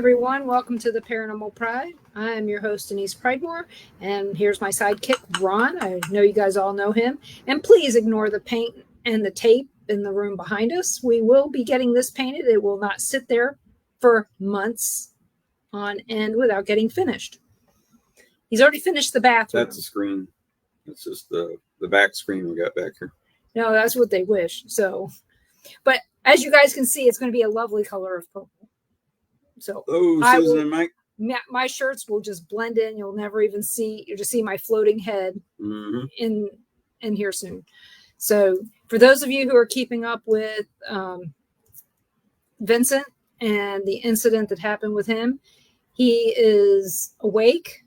everyone. Welcome to the Paranormal Pride. I am your host, Denise Pridemore, and here's my sidekick, Ron. I know you guys all know him. And please ignore the paint and the tape in the room behind us. We will be getting this painted. It will not sit there for months on end without getting finished. He's already finished the bathroom. That's a screen. That's just the back screen we got back here. No, that's what they wish. So, but as you guys can see, it's going to be a lovely color of purple. So, Susan and Mike. My shirts will just blend in. You'll never even see. You'll just see my floating head in here soon. So, for those of you who are keeping up with Vincent and the incident that happened with him, he is awake,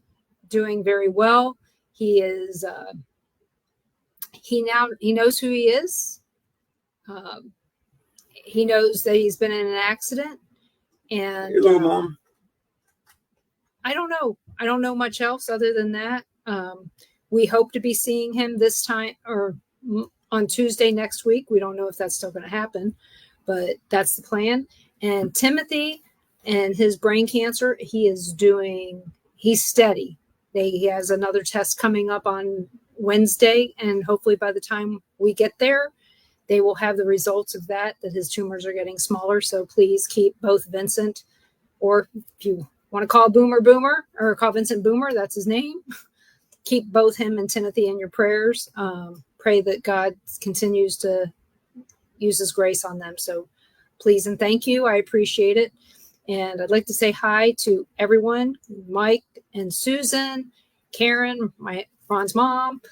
doing very well. He is. He knows who he is. He knows that he's been in an accident. And hello, Mom. I don't know. I don't know much else other than that. We hope to be seeing him this time or on Tuesday next week. We don't know if that's still going to happen, but that's the plan. And Timothy and his brain cancer, he's steady. He has another test coming up on Wednesday, and hopefully by the time we get there, they will have the results of that his tumors are getting smaller. So please keep both Vincent, or if you want to call Boomer, or call Vincent Boomer, that's his name. Keep both him and Timothy in your prayers. Pray that God continues to use his grace on them. So please and thank you. I appreciate it. And I'd like to say hi to everyone, Mike and Susan, Karen, Ron's mom,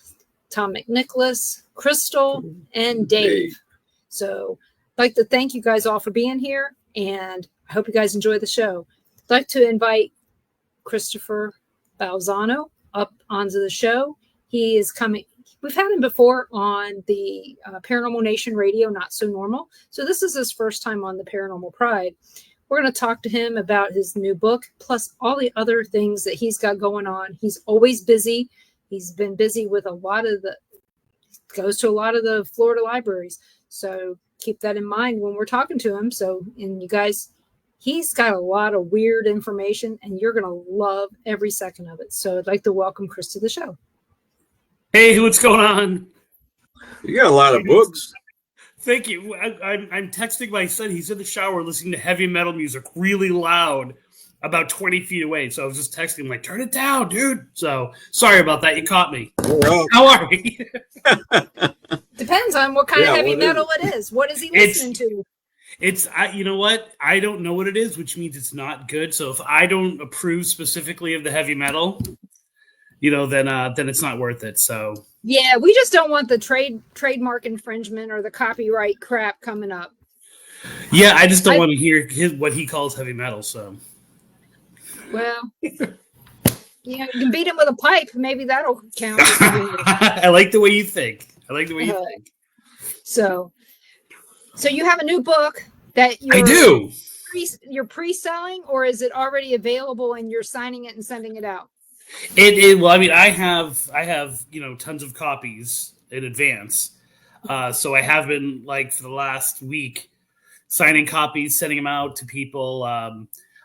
Tom McNicholas, Crystal, and Dave. So I'd like to thank you guys all for being here, and I hope you guys enjoy the show. I'd like to invite Christopher Balzano up onto the show. He is coming. We've had him before on the Paranormal Nation Radio, Not So Normal. So this is his first time on the Paranormal Pride. We're going to talk to him about his new book, plus all the other things that he's got going on. He's always busy. He's been busy with goes to a lot of the Florida libraries. So keep that in mind when we're talking to him. So, and you guys, he's got a lot of weird information, and you're going to love every second of it. So I'd like to welcome Chris to the show. Hey, what's going on? You got a lot of books. Thank you. I'm texting my son. He's in the shower listening to heavy metal music really loud about 20 feet away. So I was just texting him like, turn it down, dude. So sorry about that. You caught me. Well, how are we? Depends on what kind of heavy metal it is. What is he listening to? You know what? I don't know what it is, which means it's not good. So if I don't approve specifically of the heavy metal, then it's not worth it. So yeah, we just don't want the trademark infringement or the copyright crap coming up. Yeah, I just don't want to hear what he calls heavy metal. So, well, you can beat him with a pipe. Maybe that'll count. I like the way you think. So you have a new book that you're pre-selling, or is it already available and you're signing it and sending it out? Well, I mean, I have tons of copies in advance. So I have been for the last week signing copies, sending them out to people.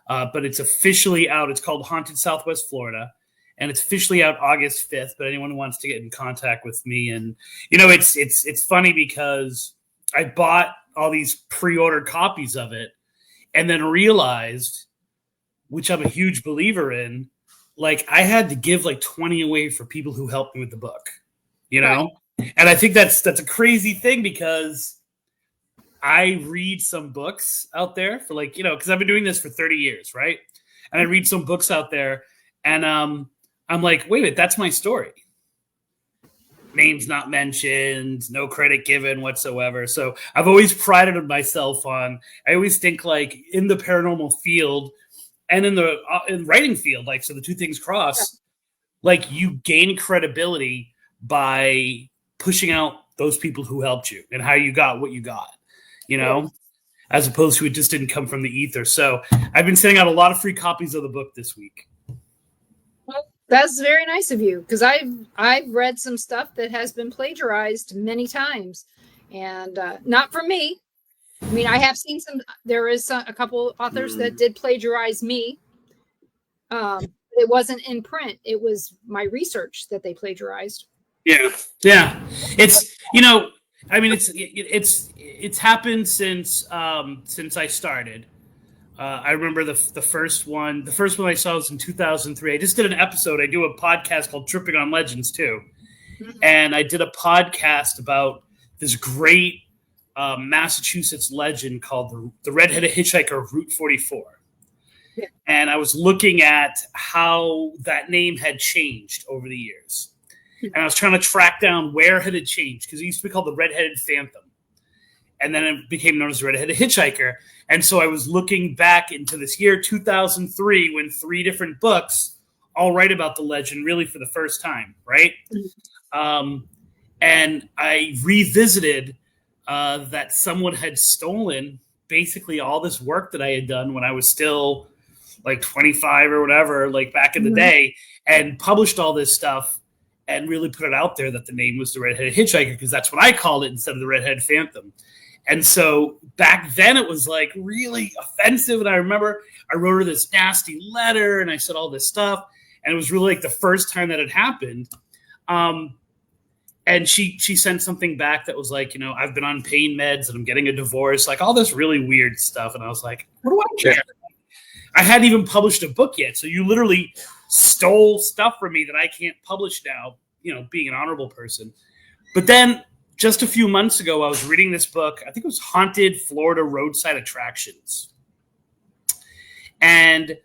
But it's officially out. It's called Haunted Southwest Florida, and it's officially out August 5th. But anyone who wants to get in contact with me, and it's funny because I bought all these pre-ordered copies of it, and then realized, which I'm a huge believer in, I had to give 20 away for people who helped me with the book, Right. And I think that's a crazy thing because I read some books out there for because I've been doing this for 30 years, right? And I read some books out there, and I'm like, wait a minute, that's my story. Names not mentioned, no credit given whatsoever. So I've always prided myself on. I always think in the paranormal field and in the writing field, so the two things cross. You gain credibility by pushing out those people who helped you and how you got what you got. As opposed to it just didn't come from the ether. So I've been sending out a lot of free copies of the book this week. Well, that's very nice of you, because I've read some stuff that has been plagiarized many times, and not from me. I mean, I have seen there is a couple authors that did plagiarize me. It wasn't in print. It was my research that they plagiarized. Yeah. It's I mean, it's happened since I started. I remember the first one. The first one I saw was in 2003. I just did an episode. I do a podcast called Tripping on Legends too, and I did a podcast about this great Massachusetts legend called the Red-Headed Hitchhiker of Route 44. Yeah. And I was looking at how that name had changed over the years. And I was trying to track down where had it changed, because it used to be called the Red-Headed Phantom. And then it became known as the Red-Headed Hitchhiker. And so I was looking back into this year, 2003, when 3 different books all write about the legend really for the first time, right? And I revisited that someone had stolen basically all this work that I had done when I was still like 25 or whatever, like back in the day, and published all this stuff and really put it out there that the name was the Red-Headed Hitchhiker, because that's what I called it instead of the Red-Headed Phantom. And so back then it was like really offensive. And I remember I wrote her this nasty letter and I said all this stuff. And it was really like the first time that had happened. And she sent something back that was like, I've been on pain meds and I'm getting a divorce, like all this really weird stuff. And I was like, what do I care? I hadn't even published a book yet. So you literally stole stuff from me that I can't publish now, being an honorable person. But then just a few months ago, I was reading this book. I think it was Haunted Florida Roadside Attractions. And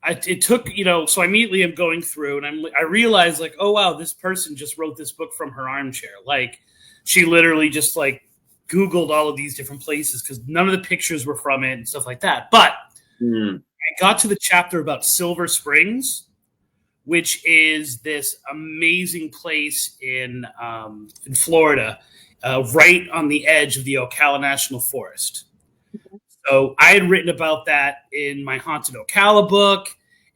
it took, so I immediately am going through and I realized like, oh, wow, this person just wrote this book from her armchair. Like she literally just like Googled all of these different places because none of the pictures were from it and stuff like that. But I got to the chapter about Silver Springs, which is this amazing place in Florida, right on the edge of the Ocala National Forest. So I had written about that in my Haunted Ocala book,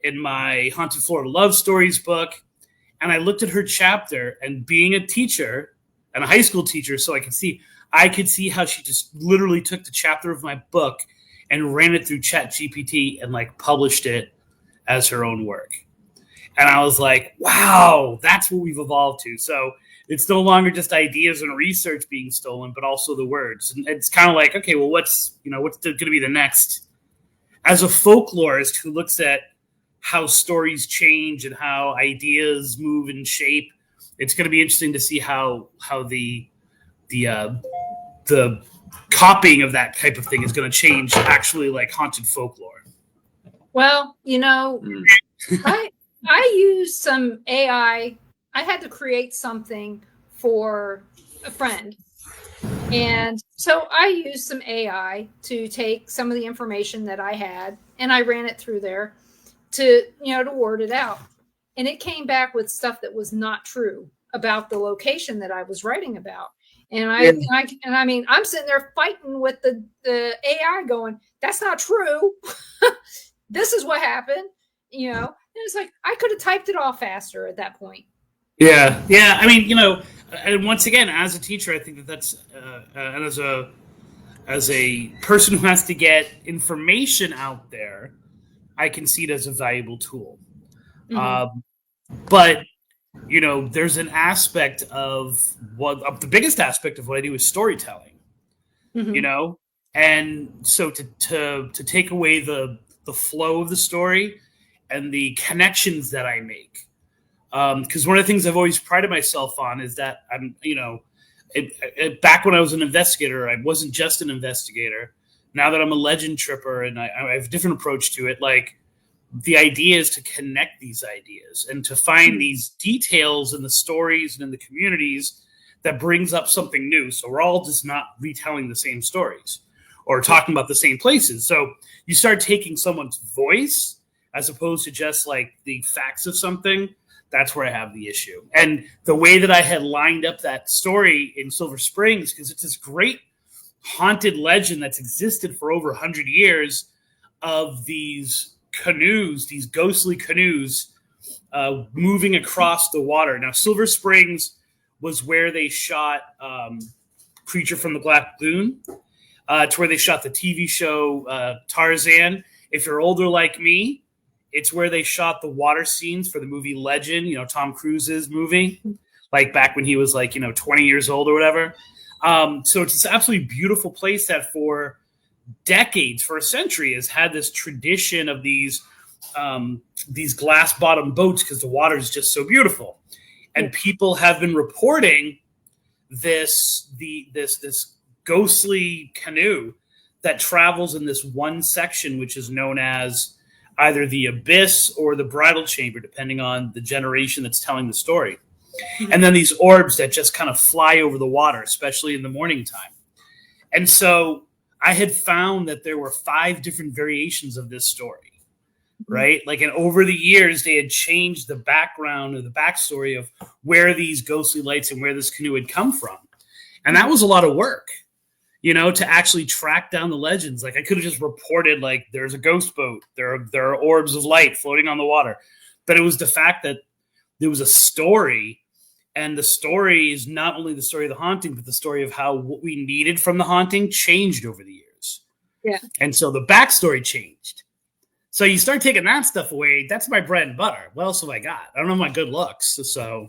in my Haunted Florida Love Stories book, and I looked at her chapter, and being a teacher and a high school teacher, so I could see how she just literally took the chapter of my book and ran it through ChatGPT and like published it as her own work. And I was like, wow, that's what we've evolved to. So it's no longer just ideas and research being stolen, but also the words. And it's kind of like, okay, well, what's going to be the next? As a folklorist who looks at how stories change and how ideas move and shape, it's going to be interesting to see how the copying of that type of thing is going to change actually like haunted folklore. Well, I used some AI. I had to create something for a friend. And so I used some AI to take some of the information that I had and I ran it through there to word it out. And it came back with stuff that was not true about the location that I was writing about. And I'm sitting there fighting with the AI going, that's not true. This is what happened, And it's like, I could have typed it all faster at that point. Yeah. I mean, and once again, as a teacher, I think that's, and as a person who has to get information out there, I can see it as a valuable tool. Mm-hmm. But there's an aspect of the biggest aspect of what I do is storytelling. Mm-hmm. And so to take away the flow of the story and the connections that I make. Because one of the things I've always prided myself on is that I'm, back when I was an investigator, I wasn't just an investigator. Now that I'm a legend tripper and I have a different approach to it, like the idea is to connect these ideas and to find these details in the stories and in the communities that brings up something new. So we're all just not retelling the same stories or talking about the same places. So you start taking someone's voice as opposed to just like the facts of something. That's where I have the issue. And the way that I had lined up that story in Silver Springs, because it's this great haunted legend that's existed for over 100 years of these canoes, these ghostly canoes moving across the water. Now, Silver Springs was where they shot Creature from the Black Lagoon. It's where they shot the TV show Tarzan. If you're older like me, it's where they shot the water scenes for the movie Legend, Tom Cruise's movie, like back when he was 20 years old or whatever. So it's this absolutely beautiful place that for decades, for a century, has had this tradition of these glass bottom boats because the water is just so beautiful. And people have been reporting this ghostly canoe that travels in this one section, which is known as either the abyss or the bridal chamber, depending on the generation that's telling the story. And then these orbs that just kind of fly over the water, especially in the morning time. And so I had found that there were 5 different variations of this story, right? And over the years, they had changed the background or the backstory of where these ghostly lights and where this canoe had come from. And that was a lot of work, to actually track down the legends. I could have just reported, there's a ghost boat, there are orbs of light floating on the water. But it was the fact that there was a story, and the story is not only the story of the haunting, but the story of how what we needed from the haunting changed over the years. Yeah. And so the backstory changed. So you start taking that stuff away, that's my bread and butter. What else have I got? I don't have my good looks, so.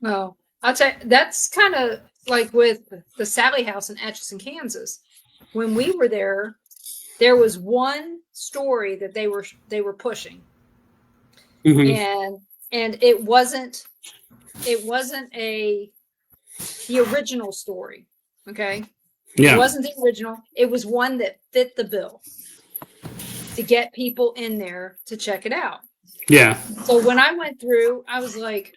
Well, I'll tell you, that's kind of like with the Sally House in Atchison, Kansas. When we were there, there was one story that they were pushing, and it wasn't the original story. Okay, yeah, it wasn't the original. It was one that fit the bill to get people in there to check it out. Yeah. So when I went through, I was like,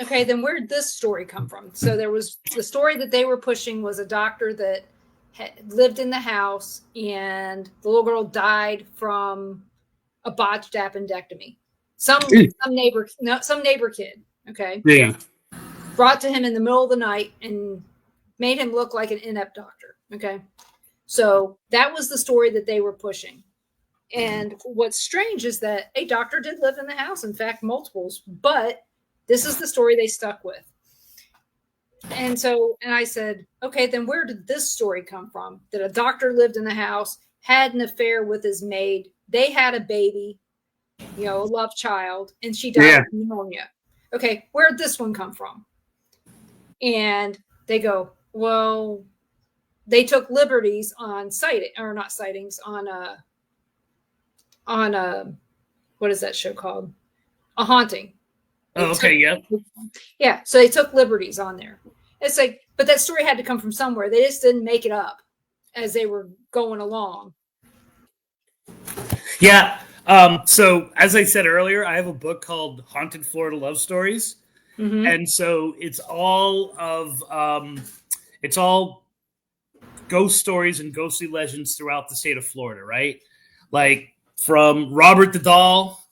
okay, then where did this story come from? So there was the story that they were pushing was a doctor that had lived in the house, and the little girl died from a botched appendectomy. Some neighbor kid, okay, Yeah. brought to him in the middle of the night and made him look like an inept doctor. Okay, so that was the story that they were pushing. And what's strange is that a doctor did live in the house, in fact, multiples, but this is the story they stuck with. And I said, okay, then where did this story come from? That a doctor lived in the house, had an affair with his maid. They had a baby, a love child, and she died of pneumonia. Okay, where did this one come from? And they go, well, they took liberties on what is that show called? A Haunting. Oh, okay, yeah. Yeah, so they took liberties on there. It's but that story had to come from somewhere. They just didn't make it up as they were going along. Yeah. So as I said earlier, I have a book called Haunted Florida Love Stories. Mm-hmm. And so it's all ghost stories and ghostly legends throughout the state of Florida, right? From Robert the Doll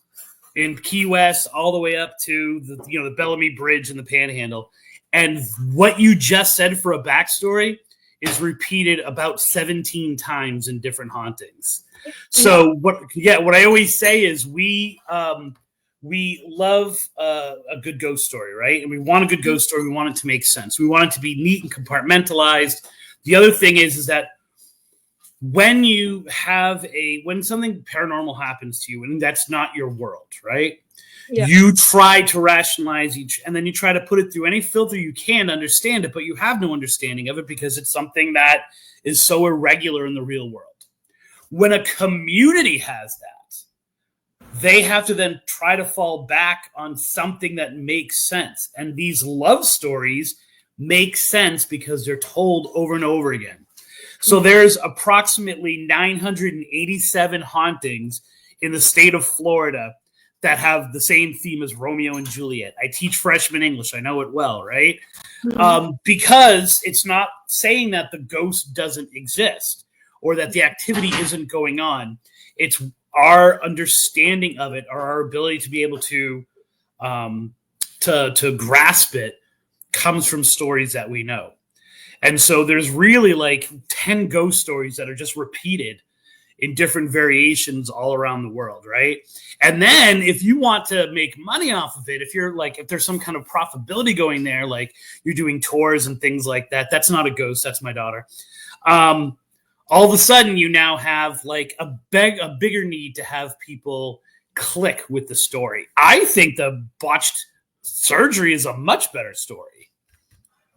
in Key West all the way up to the Bellamy Bridge and the Panhandle. And what you just said for a backstory is repeated about 17 times in different hauntings. So what I always say is we love a good ghost story, right? And we want a good ghost story. We want it to make sense. We want it to be neat and compartmentalized. The other thing is that when something paranormal happens to you and that's not your world, right? Yeah. You try to rationalize each, and then you try to put it through any filter you can to understand it, but you have no understanding of it because it's something that is so irregular in the real world. When a community has that, they have to then try to fall back on something that makes sense. And these love stories make sense because they're told over and over again. So there's approximately 987 hauntings in the state of Florida that have the same theme as Romeo and Juliet. I teach freshman English. I know it well, right? Mm-hmm. Because it's not saying that the ghost doesn't exist or that the activity isn't going on. It's our understanding of it or our ability to be able to grasp it comes from stories that we know. And so there's really 10 ghost stories that are just repeated in different variations all around the world, right? And then if you want to make money off of it, if there's some kind of profitability going there, like you're doing tours and things like that, that's not a ghost, that's my daughter. All of a sudden you now have like a bigger need to have people click with the story. I think the botched surgery is a much better story.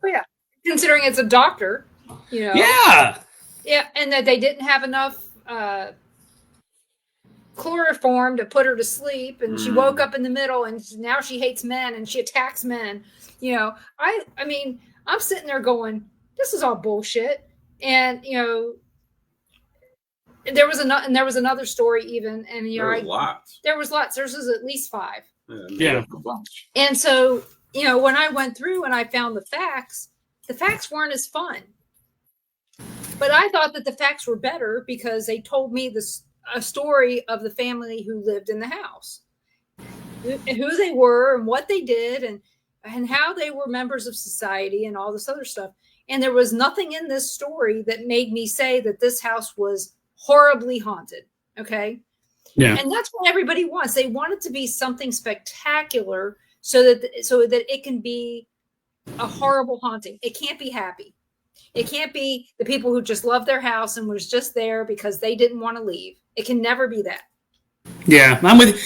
Oh yeah, considering it's a doctor, Yeah, and that they didn't have enough chloroform to put her to sleep, and she woke up in the middle, and now she hates men and she attacks men. I mean, I'm sitting there going, this is all bullshit. And there was another story even, and there was lots. There was lots. There was at least 5. Yeah. And so when I went through and I found the facts weren't as fun. But I thought that the facts were better because they told me a story of the family who lived in the house, who they were and what they did, and how they were members of society and all this other stuff. And there was nothing in this story that made me say that this house was horribly haunted. Okay. Yeah. And that's what everybody wants. They want it to be something spectacular so that it can be a horrible haunting. It can't be happy. It can't be the people who just love their house and was just there because they didn't want to leave. It can never be that. Yeah, I'm with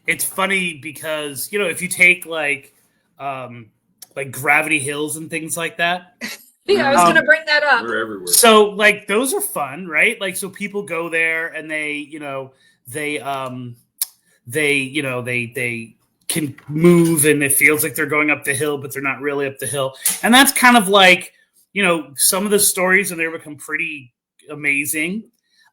it's funny because if you take like Gravity Hills and things like that. Yeah, I was going to bring that up. We're everywhere. So like those are fun, right? Like so people go there and they can move and it feels like they're going up the hill, but they're not really up the hill. And that's kind of like, some of the stories and they become pretty amazing.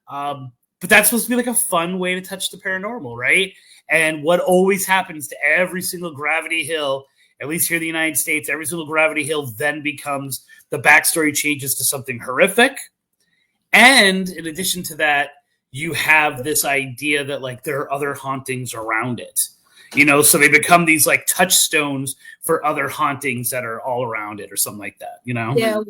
But that's supposed to be like a fun way to touch the paranormal, right? And what always happens to every single Gravity Hill, at least here in the United States, every single Gravity Hill then becomes the backstory changes to something horrific. And in addition to that, you have this idea that like there are other hauntings around it, so they become these like touchstones for other hauntings that are all around it or something like that, Yeah.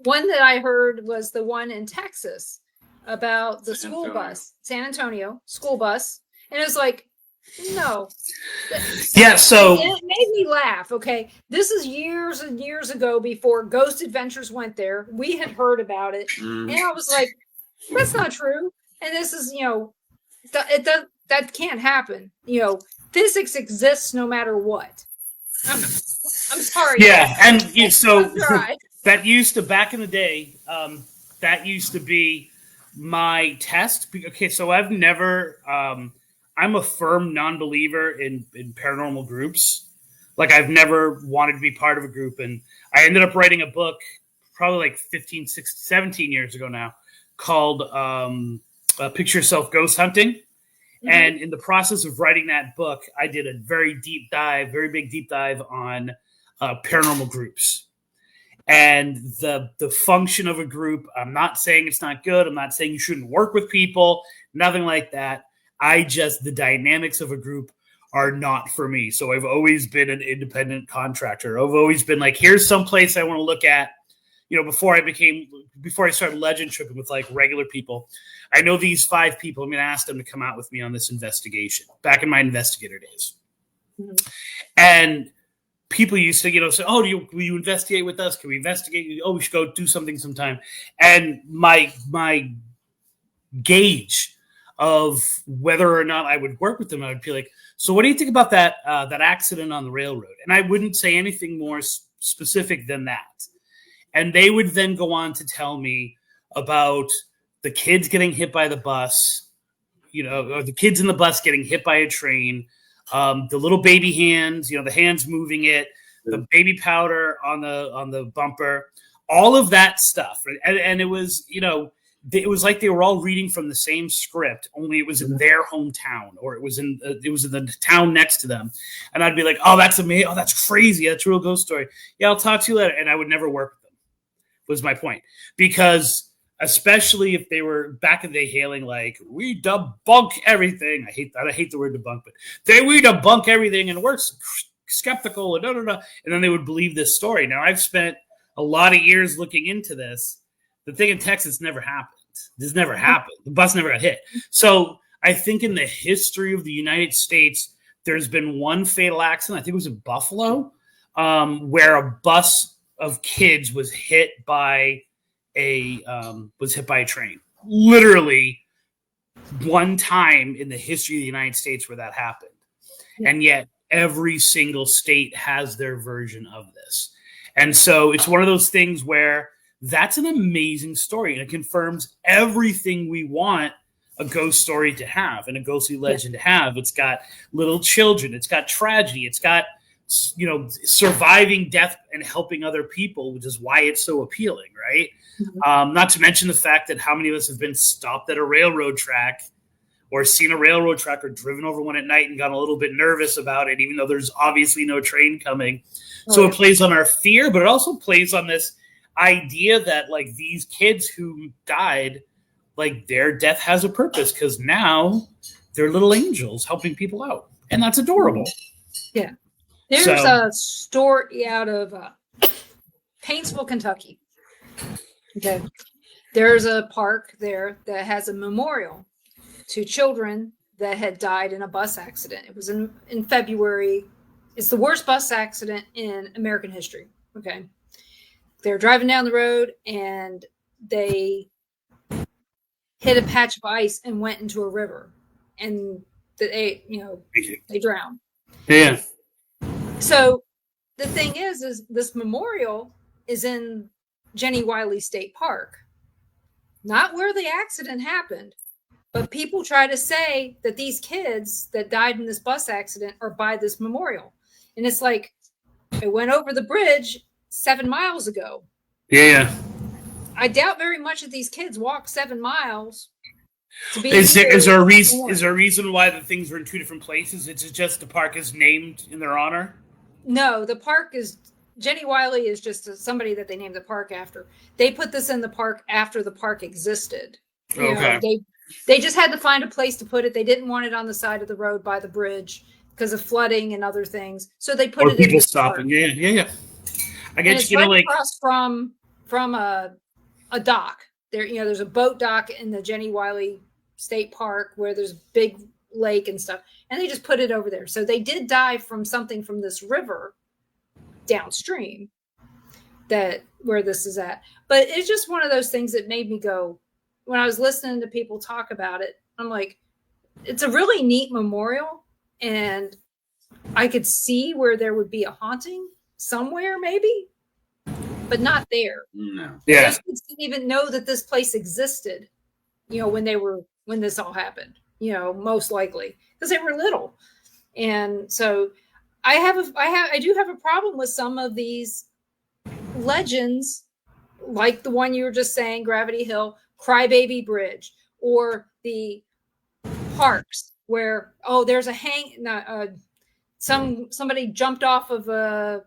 One that I heard was the one in Texas about the school bus, San Antonio school bus. And it was like, no. Yeah, so and it made me laugh. Okay, this is years and years ago before Ghost Adventures went there. We had heard about it, and I was like, "That's not true." And this is, that can't happen. Physics exists no matter what. I'm sorry. Yeah, and so right. that used to back in the day. That used to be my test. Okay, so I've never. I'm a firm non-believer in paranormal groups. Like I've never wanted to be part of a group. And I ended up writing a book probably like 15, 16, 17 years ago now called Picture Yourself Ghost Hunting. Mm-hmm. And in the process of writing that book, I did a very big deep dive on paranormal groups. And the function of a group, I'm not saying it's not good. I'm not saying you shouldn't work with people, nothing like that. The dynamics of a group are not for me. So I've always been an independent contractor. I've always been like, here's some place I want to look at. Before I started legend tripping with like regular people, I know these 5 people. I'm going to ask them to come out with me on this investigation back in my investigator days. Mm-hmm. And people used to, say, oh, will you investigate with us? Can we investigate? Oh, we should go do something sometime. And my gauge of whether or not I would work with them, I would be like, so what do you think about that accident on the railroad? And I wouldn't say anything more specific than that. And they would then go on to tell me about the kids getting hit by the bus, or the kids in the bus getting hit by a train, the little baby hands, the hands moving it, the baby powder on the bumper, all of that stuff. And it was, it was like they were all reading from the same script, only it was in their hometown, or it was in the town next to them. And I'd be like, "Oh, that's amazing! Oh, that's crazy! That's a real ghost story." Yeah, I'll talk to you later. And I would never work with them. Was my point, because especially if they were back in the day hailing like, "We debunk everything." I hate that. I hate the word debunk, but we debunk everything, and we're skeptical and and then they would believe this story. Now I've spent a lot of years looking into this. The thing in Texas never happened. This never happened. The bus never got hit. So I think in the history of the United States, there's been one fatal accident. I think it was in Buffalo, where a bus of kids was hit by a train. Literally one time in the history of the United States where that happened. Yeah. And yet every single state has their version of this. And so it's one of those things where that's an amazing story, and it confirms everything we want a ghost story to have and a ghostly legend to have. It's got little children, it's got tragedy, it's got, you know, surviving death and helping other people, which is why it's so appealing, right? Mm-hmm. Not to mention the fact that how many of us have been stopped at a railroad track or seen a railroad track or driven over one at night and gotten a little bit nervous about it, even though there's obviously no train coming. Oh, so it plays on our fear, but it also plays on this idea that, like, these kids who died, like, their death has a purpose because now they're little angels helping people out. And that's adorable. Yeah. There's a story out of Paintsville, Kentucky. Okay. There's a park there that has a memorial to children that had died in a bus accident. It was in February. It's the worst bus accident in American history. Okay. They're driving down the road and they hit a patch of ice and went into a river, and they drowned. Yeah. So the thing is this memorial is in Jenny Wiley State Park, not where the accident happened, but people try to say that these kids that died in this bus accident are by this memorial. And it's like, I went over the bridge 7 miles ago. Yeah. I doubt very much that these kids walk 7 miles to be. Is there a reason? Is there a reason why the things are in two different places? It's just the park is named in their honor. No, the park is Jenny Wiley is just somebody that they named the park after. They put this in the park after the park existed. Okay. They just had to find a place to put it. They didn't want it on the side of the road by the bridge because of flooding and other things. So they put it in the stopping. Park. Yeah. I guess it's right across from a dock. There's a boat dock in the Jenny Wiley State Park where there's a big lake and stuff, and they just put it over there. So they did die from something from this river downstream where this is at. But it's just one of those things that made me go, when I was listening to people talk about it, I'm like, it's a really neat memorial, and I could see where there would be a haunting somewhere, maybe, but not there. No. Yeah. Those kids didn't even know that this place existed, when this all happened, most likely because they were little. And so I do have a problem with some of these legends, like the one you were just saying, Gravity Hill, Crybaby Bridge, or the parks where, there's somebody jumped off of a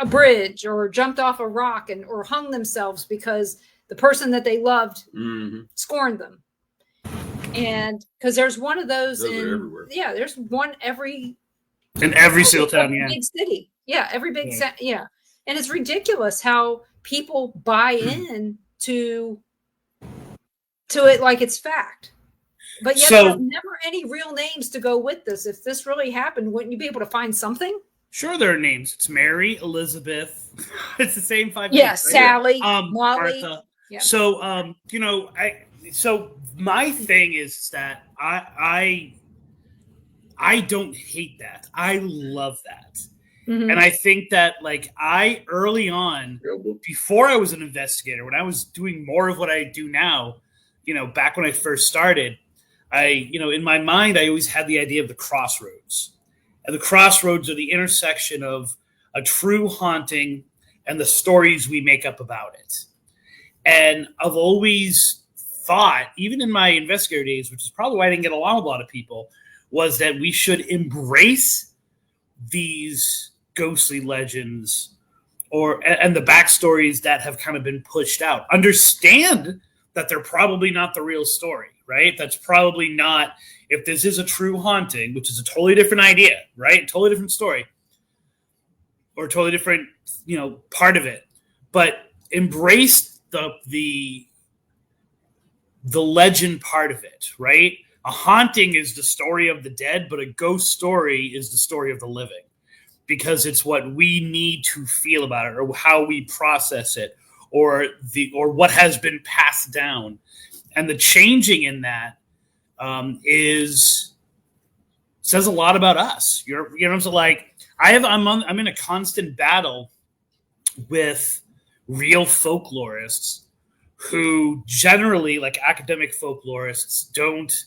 bridge or jumped off a rock or hung themselves because the person that they loved scorned them. And because there's one of those there's one in every single town, big city. Yeah, every big and it's ridiculous how people buy in to it like it's fact. But yet there's never any real names to go with this. If this really happened, wouldn't you be able to find something? Sure, there are names. It's Mary, Elizabeth. It's the same 5 names. Yeah, Sally, Molly. Martha. Yeah. So, so my thing is that I don't hate that. I love that. Mm-hmm. And I think that, like, early on, before I was an investigator, when I was doing more of what I do now, back when I first started, in my mind, I always had the idea of the crossroads. And the crossroads are the intersection of a true haunting and the stories we make up about it. And I've always thought, even in my investigator days, which is probably why I didn't get along with a lot of people, was that we should embrace these ghostly legends and the backstories that have kind of been pushed out. Understand that they're probably not the real story, right? That's probably not, if this is a true haunting, which is a totally different idea, right? Totally different story or totally different, part of it. But embrace the the legend part of it, right? A haunting is the story of the dead, but a ghost story is the story of the living, because it's what we need to feel about it, or how we process it, or what has been passed down. And the changing in that says a lot about us. So like I'm in a constant battle with real folklorists who generally, like academic folklorists, don't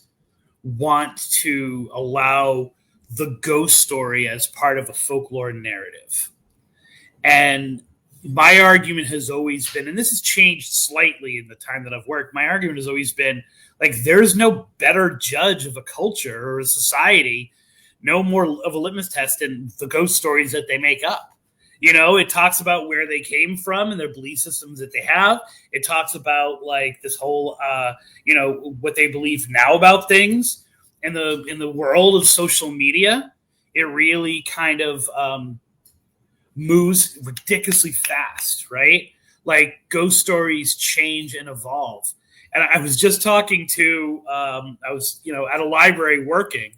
want to allow the ghost story as part of a folklore narrative. And my argument has always been, and this has changed slightly in the time that I've worked, my argument has always been, like, there's no better judge of a culture or a society, no more of a litmus test than the ghost stories that they make up. It talks about where they came from and their belief systems that they have. It talks about like this whole, what they believe now about things. In the world of social media, it really kind of moves ridiculously fast, right? Like ghost stories change and evolve. And I was just talking to, I was, at a library working.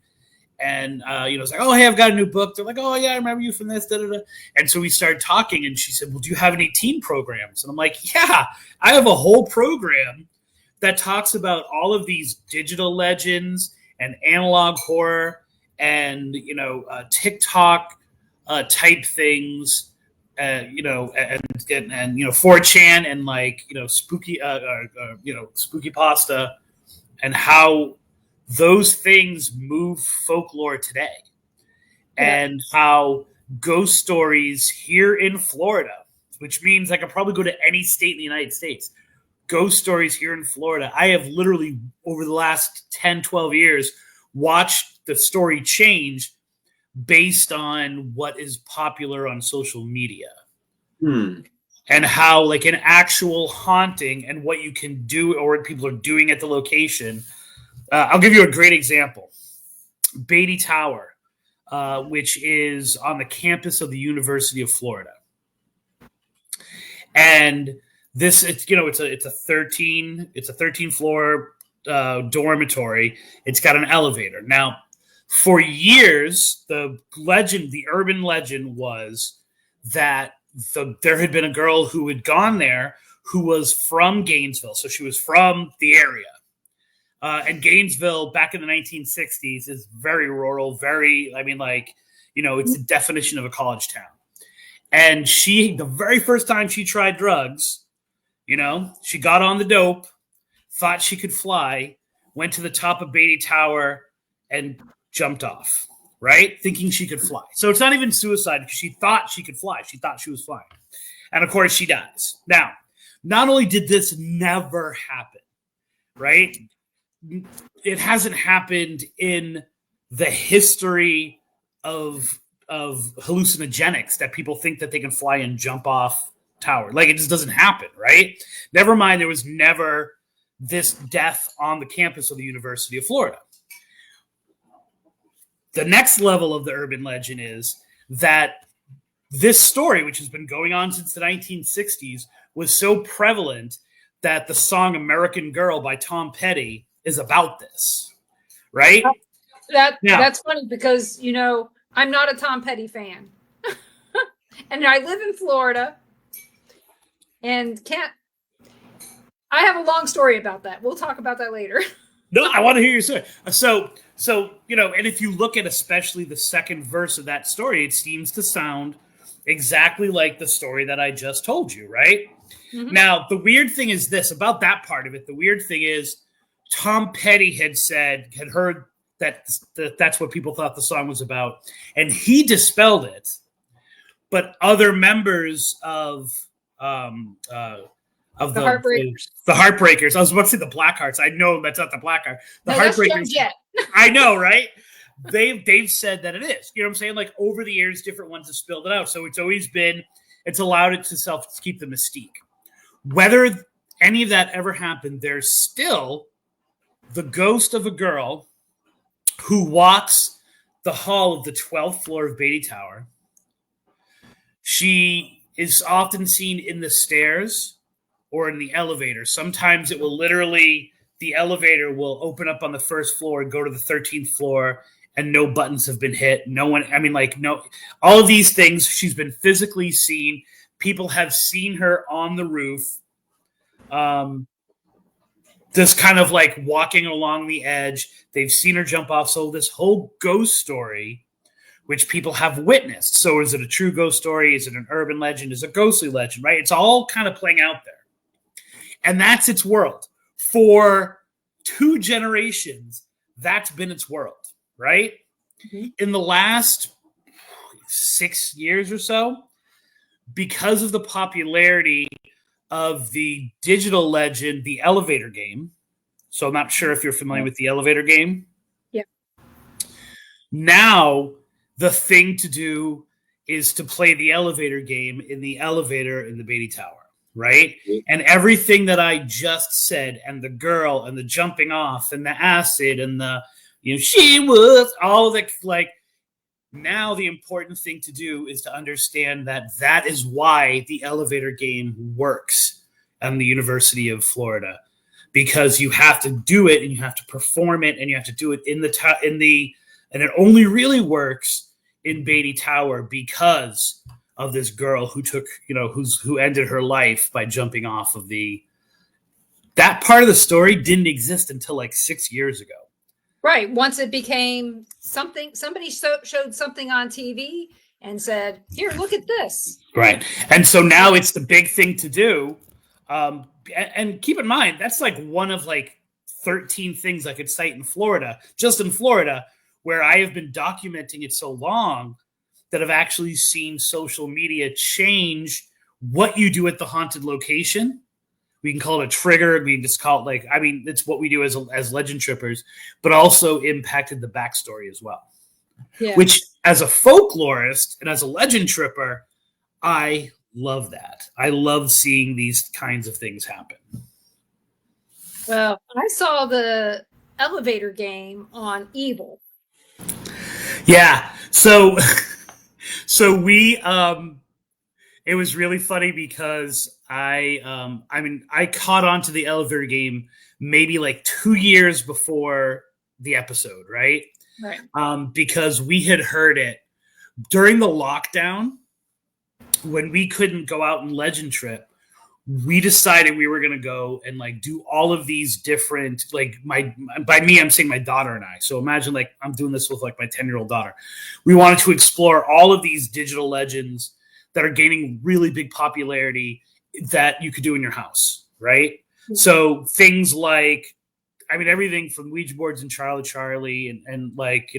And, it's like, oh, hey, I've got a new book. They're like, oh, yeah, I remember you from this. Da, da, da. And so we started talking, and she said, well, do you have any teen programs? And I'm like, yeah, I have a whole program that talks about all of these digital legends and analog horror and, TikTok type things, and 4chan and like, spooky, spooky pasta, and how those things move folklore today, and how ghost stories here in Florida, which means I could probably go to any state in the United States, ghost stories here in Florida. I have literally over the last 10, 12 years watched the story change based on what is popular on social media. And how like an actual haunting and what you can do or what people are doing at the location. I'll give you a great example. Beatty Tower, which is on the campus of the University of Florida. And this, it's a 13 floor dormitory. It's got an elevator. Now, for years, the urban legend was that there had been a girl who had gone there who was from Gainesville. So she was from the area. And Gainesville back in the 1960s is very rural, it's the definition of a college town. And the very first time she tried drugs, she got on the dope, thought she could fly, went to the top of Beatty Tower and jumped off, right? Thinking she could fly. So it's not even suicide because she thought she could fly. She thought she was flying. And of course she dies. Now, not only did this never happen, right? It hasn't happened in the history of hallucinogenics that people think that they can fly and jump off tower. Like, it just doesn't happen, right? Never mind, there was never this death on the campus of the University of Florida. The next level of the urban legend is that this story, which has been going on since the 1960s, was so prevalent that the song American Girl by Tom Petty is about this, right? That's funny because, I'm not a Tom Petty fan. And I live in Florida and I have a long story about that. We'll talk about that later. No, I want to hear your story. So, and if you look at especially the second verse of that story, it seems to sound exactly like the story that I just told you, right? Mm-hmm. Now, the weird thing is this about that part of it. The weird thing is Tom Petty had heard that that's what people thought the song was about, and he dispelled it. But other members of the Heartbreakers. I was about to say the Blackhearts. I know that's not the Blackheart. The Heartbreakers. I know, right? They've said that it is. You know what I'm saying? Like, over the years, different ones have spilled it out. So it's allowed it to keep the mystique. Whether any of that ever happened, there's still the ghost of a girl who walks the hall of the 12th floor of Beatty Tower. She is often seen in the stairs or in the elevator. Sometimes it will literally the elevator will open up on the first floor and go to the 13th floor, and no buttons have been hit. No one, I mean, like, no, all of these things, she's been physically seen. People have seen her on the roof, just kind of like walking along the edge. They've seen her jump off. So this whole ghost story, which people have witnessed. So is it a true ghost story? Is it an urban legend? Is it a ghostly legend, right? It's all kind of playing out there. And that's its world. For 2 generations, that's been its world, right? Mm-hmm. In the last 6 years or so, because of the popularity of the digital legend, the elevator game. So I'm not sure if you're familiar with the elevator game. Yeah. Now, the thing to do is to play the elevator game in the elevator in the Beatty Tower, right? Mm-hmm. And everything that I just said, and the girl, and the jumping off, and the acid, and the, she was, all the, like, now the important thing to do is to understand that that is why the elevator game works at the University of Florida, because you have to do it and you have to perform it and you have to do it and it only really works in Beatty Tower because of this girl who took, who ended her life by jumping off of that part of the story didn't exist until like 6 years ago. Right. Once it became something, somebody showed something on TV and said, here, look at this. Right. And so now it's the big thing to do. And keep in mind, that's like one of like 13 things I could cite in Florida, just in Florida, where I have been documenting it so long that I've actually seen social media change what you do at the haunted location. We can call it a trigger. We can just call it it's what we do as legend trippers, but also impacted the backstory as well. Yeah. Which, as a folklorist and as a legend tripper, I love that. I love seeing these kinds of things happen. Well, I saw the elevator game on Evil. Yeah. So we, it was really funny because I caught on to the elevator game maybe like 2 years before the episode, right? Right. Because we had heard it during the lockdown when we couldn't go out and legend trip. We decided we were going to go and like do all of these different, like by me, I'm saying my daughter and I. So imagine like I'm doing this with like my 10-year-old daughter. We wanted to explore all of these digital legends that are gaining really big popularity that you could do in your house, right? Mm-hmm. So things like, everything from Ouija boards and Charlie and like,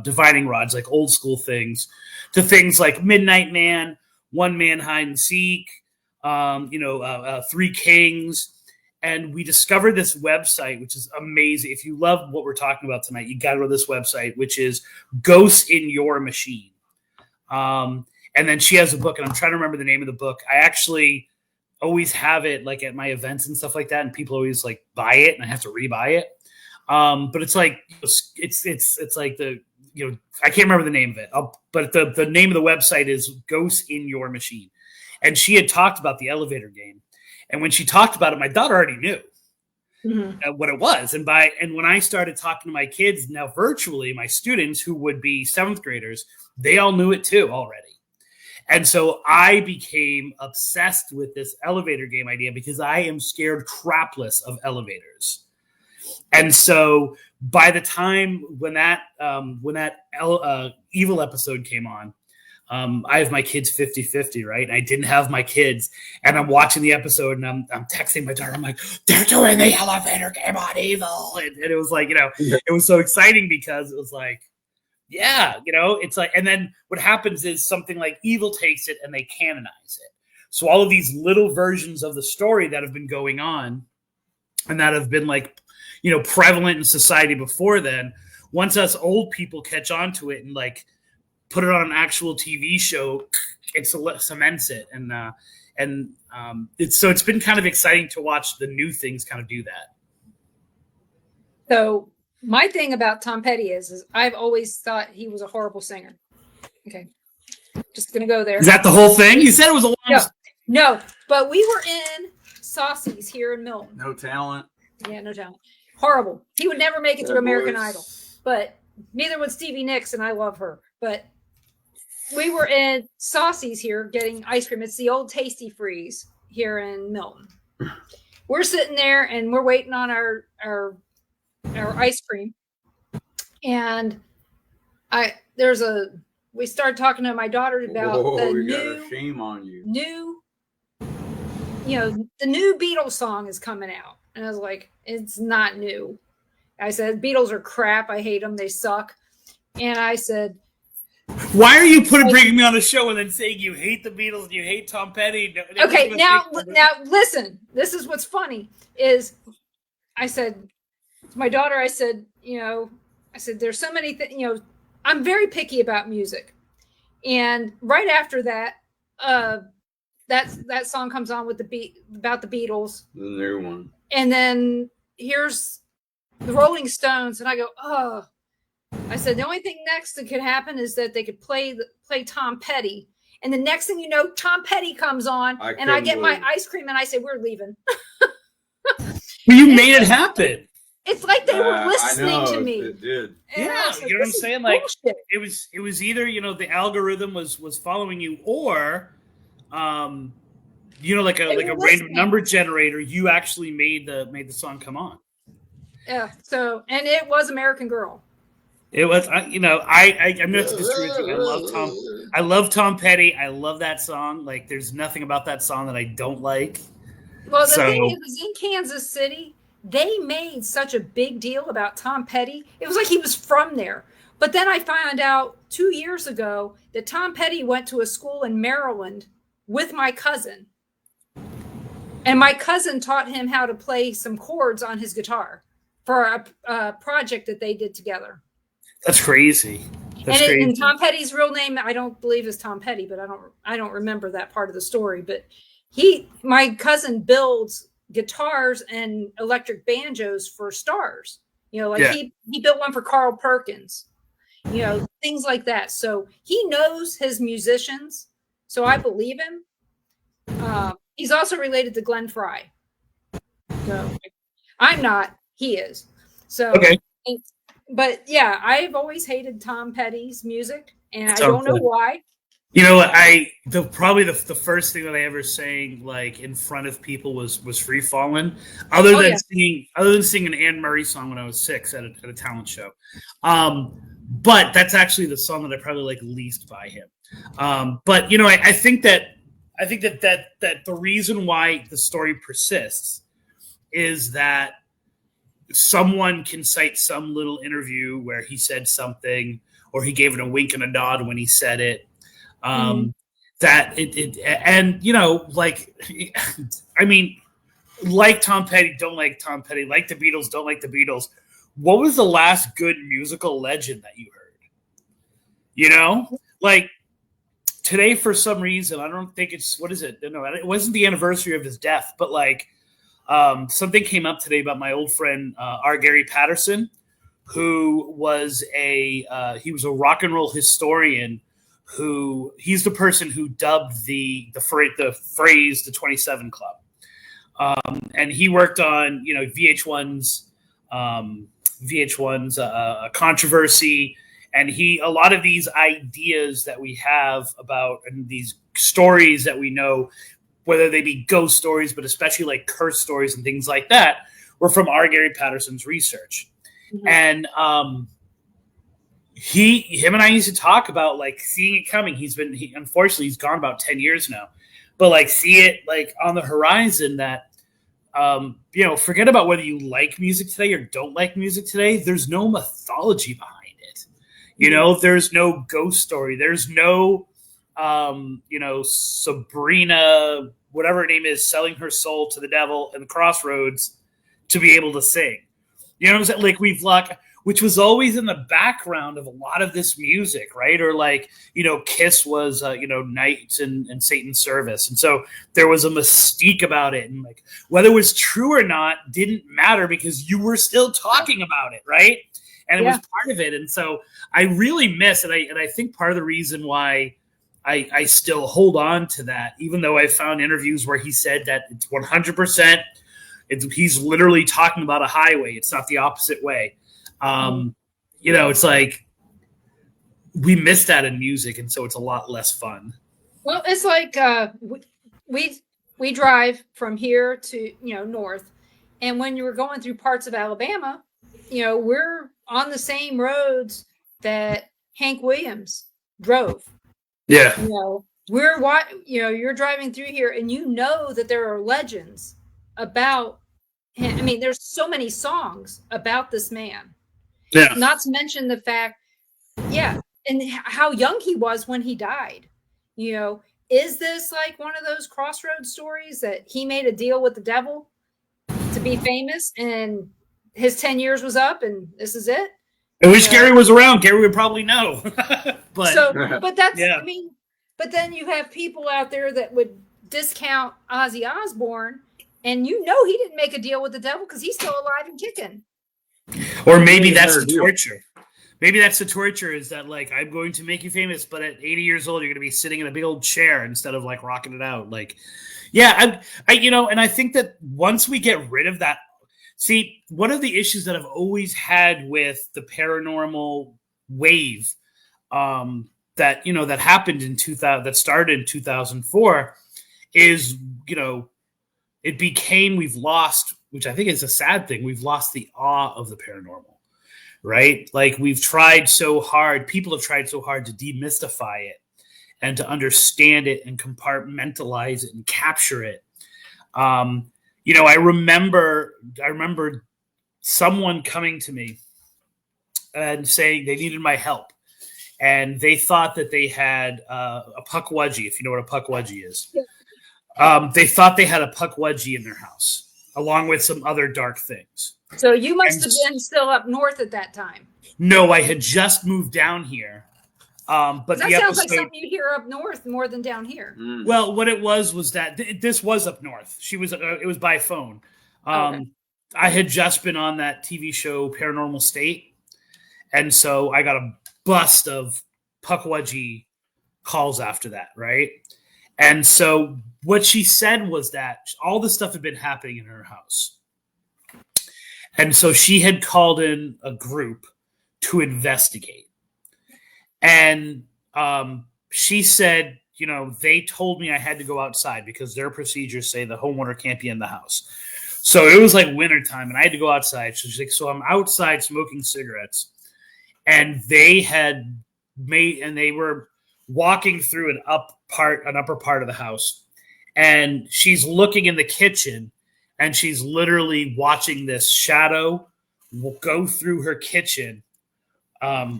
divining rods, like old school things, to things like Midnight Man, One Man Hide and Seek, Three Kings. And we discovered this website, which is amazing. If you love what we're talking about tonight, you got to go to this website, which is Ghosts in Your Machine. And then she has a book, and I'm trying to remember the name of the book. I actually always have it like at my events and stuff like that, and people always like buy it, and I have to rebuy it. But it's like it's like the I can't remember the name of it. But the name of the website is Ghosts in Your Machine, and she had talked about the elevator game, and when she talked about it, my daughter already knew what it was, and when I started talking to my kids now virtually, my students who would be 7th graders, they all knew it too already. And so I became obsessed with this elevator game idea because I am scared crapless of elevators. And so by the time when that Evil episode came on, I have my kids 50-50, right? And I didn't have my kids. And I'm watching the episode and I'm texting my daughter. I'm like, they're doing the elevator game on Evil. And it was like, it was so exciting because it was like, yeah, it's like, and then what happens is something like Evil takes it and they canonize it. So all of these little versions of the story that have been going on and that have been like, prevalent in society before then, once us old people catch on to it and like put it on an actual TV show, it cements it. And it's been kind of exciting to watch the new things kind of do that. So my thing about Tom Petty is I've always thought he was a horrible singer. Okay. Just going to go there. Is that the whole thing? You said it was a long... No, but we were in Saucy's here in Milton. No talent. Yeah, no talent. Horrible. He would never make it through American boys. Idol, but neither would Stevie Nicks, and I love her. But we were in Saucy's here getting ice cream. It's the old Tasty Freeze here in Milton. We're sitting there and we're waiting on our ice cream, and we started talking to my daughter about the new shame on you. The new Beatles song is coming out. And I was like, it's not new. I said, Beatles are crap. I hate them. They suck. And I said, why are you bringing me on the show and then saying you hate the Beatles and you hate Tom Petty? Okay, now listen. This is what's funny is I said to my daughter, I said, there's so many things, I'm very picky about music. And right after that, that song comes on with about the Beatles. The new one. And then here's the Rolling Stones. And I go, oh. I said, the only thing next that could happen is that they could play Tom Petty. And the next thing you know, Tom Petty comes on and I get my ice cream and I say, we're leaving. Well, you made it happen. It's like they were listening to me. It did. And yeah, like, you know what I'm saying? Like bullshit. it was either, the algorithm was following you, or like a random number generator, you actually made the song come on. Yeah. So, and it was American Girl. It was, I'm gonna have to disagree with you. I love Tom Petty. I love that song. Like, there's nothing about that song that I don't like. Well, the thing is, in Kansas City, they made such a big deal about Tom Petty. It was like he was from there. But then I found out 2 years ago that Tom Petty went to a school in Maryland with my cousin. And my cousin taught him how to play some chords on his guitar for a project that they did together. That's crazy. And Tom Petty's real name, I don't believe is Tom Petty, but I don't remember that part of the story. But my cousin builds guitars and electric banjos for stars. He built one for Carl Perkins. Things like that. So he knows his musicians. So I believe him. He's also related to Glenn Frey. So I'm not. He is. So okay. But yeah, I've always hated Tom Petty's music, and I don't know why. You know what? Probably the first thing that I ever sang like in front of people was Free Fallin', other than singing an Anne Murray song when I was 6 at a talent show. But that's actually the song that I probably like least by him. But I think that the reason why the story persists is that someone can cite some little interview where he said something, or he gave it a wink and a nod when he said it. Like Tom Petty, don't like Tom Petty, like the Beatles, don't like the Beatles. What was the last good musical legend that you heard? Like today, for some reason, I don't think it's, what is it? No, it wasn't the anniversary of his death, but like, something came up today about my old friend R. Gary Patterson, who was he was a rock and roll historian. He's the person who dubbed the phrase the 27 Club, and he worked on VH1's controversy, and a lot of these ideas that we have about and these stories that we know, whether they be ghost stories, but especially like curse stories and things like that, were from R. Gary Patterson's research. Mm-hmm. And him and I used to talk about like seeing it coming. Unfortunately, he's gone about 10 years now, but like see it like on the horizon that, forget about whether you like music today or don't like music today. There's no mythology behind it. There's no ghost story. There's no, Sabrina, whatever her name is, selling her soul to the devil in the crossroads to be able to sing. You know what I'm saying? Like which was always in the background of a lot of this music, right? Or like, Kiss was, Knights and Satan's Service. And so there was a mystique about it. And like, whether it was true or not didn't matter because you were still talking about it, right? And it was part of it. And so I really miss, and I think part of the reason why I still hold on to that, even though I found interviews where he said that it's 100% he's literally talking about a highway. It's not the opposite way. It's like we miss that in music, and so it's a lot less fun. Well, it's like we drive from here to north, and when you were going through parts of Alabama, we're on the same roads that Hank Williams drove. Yeah. You're driving through here, and that there are legends about him. I mean, there's so many songs about this man. Yeah. Not to mention the fact, and how young he was when he died. Is this like one of those crossroads stories that he made a deal with the devil to be famous, and his 10 years was up, and this is it? I wish Gary was around. Gary would probably know. but that's, but then you have people out there that would discount Ozzy Osbourne, and he didn't make a deal with the devil because he's still alive and kicking. Or maybe that's the torture. Maybe that's the torture, is that like, I'm going to make you famous, but at 80 years old, you're going to be sitting in a big old chair instead of like rocking it out. Like, and I think that once we get rid of that, see, one of the issues that I've always had with the paranormal wave, that happened in 2000, that started in 2004, is, it became, we've lost, which I think is a sad thing, we've lost the awe of the paranormal. Right? Like, we've tried so hard, people have tried so hard to demystify it and to understand it and compartmentalize it and capture it. I remember someone coming to me and saying they needed my help. And they thought that they had a pukwudgie, if you know what a pukwudgie is. Yeah. They thought they had a pukwudgie in their house, along with some other dark things. So you must have been still up north at that time. No, I had just moved down here. But that sounds like something you hear up north more than down here. Well, what it was that this was up north. It was by phone. Okay. I had just been on that TV show Paranormal State, and so I got a bust of pukwudgie calls after that, right? And so what she said was that all this stuff had been happening in her house. And so she had called in a group to investigate. And she said, they told me I had to go outside because their procedures say the homeowner can't be in the house. So it was like wintertime, and I had to go outside. So she's like, so I'm outside smoking cigarettes. And they were walking through an upper part of the house. And she's looking in the kitchen, and she's literally watching this shadow go through her kitchen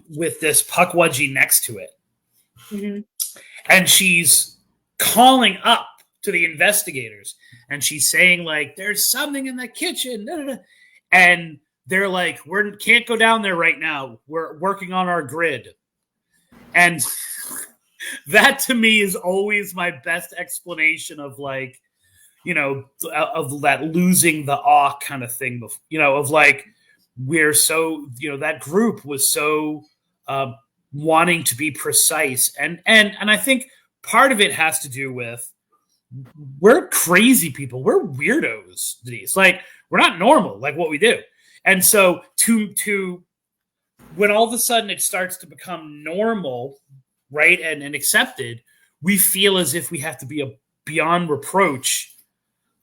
with this pukwudgie next to it. Mm-hmm. And she's calling up to the investigators, and she's saying, like, there's something in the kitchen. Da, da, da. And they're like, we can't go down there right now. We're working on our grid. And that to me is always my best explanation of like, of that losing the awe kind of thing, of like, we're so, that group was so wanting to be precise. And I think part of it has to do with, we're crazy people. We're weirdos, Denise. Like, we're not normal, like what we do. And so to when all of a sudden it starts to become normal, right, and accepted, we feel as if we have to be beyond reproach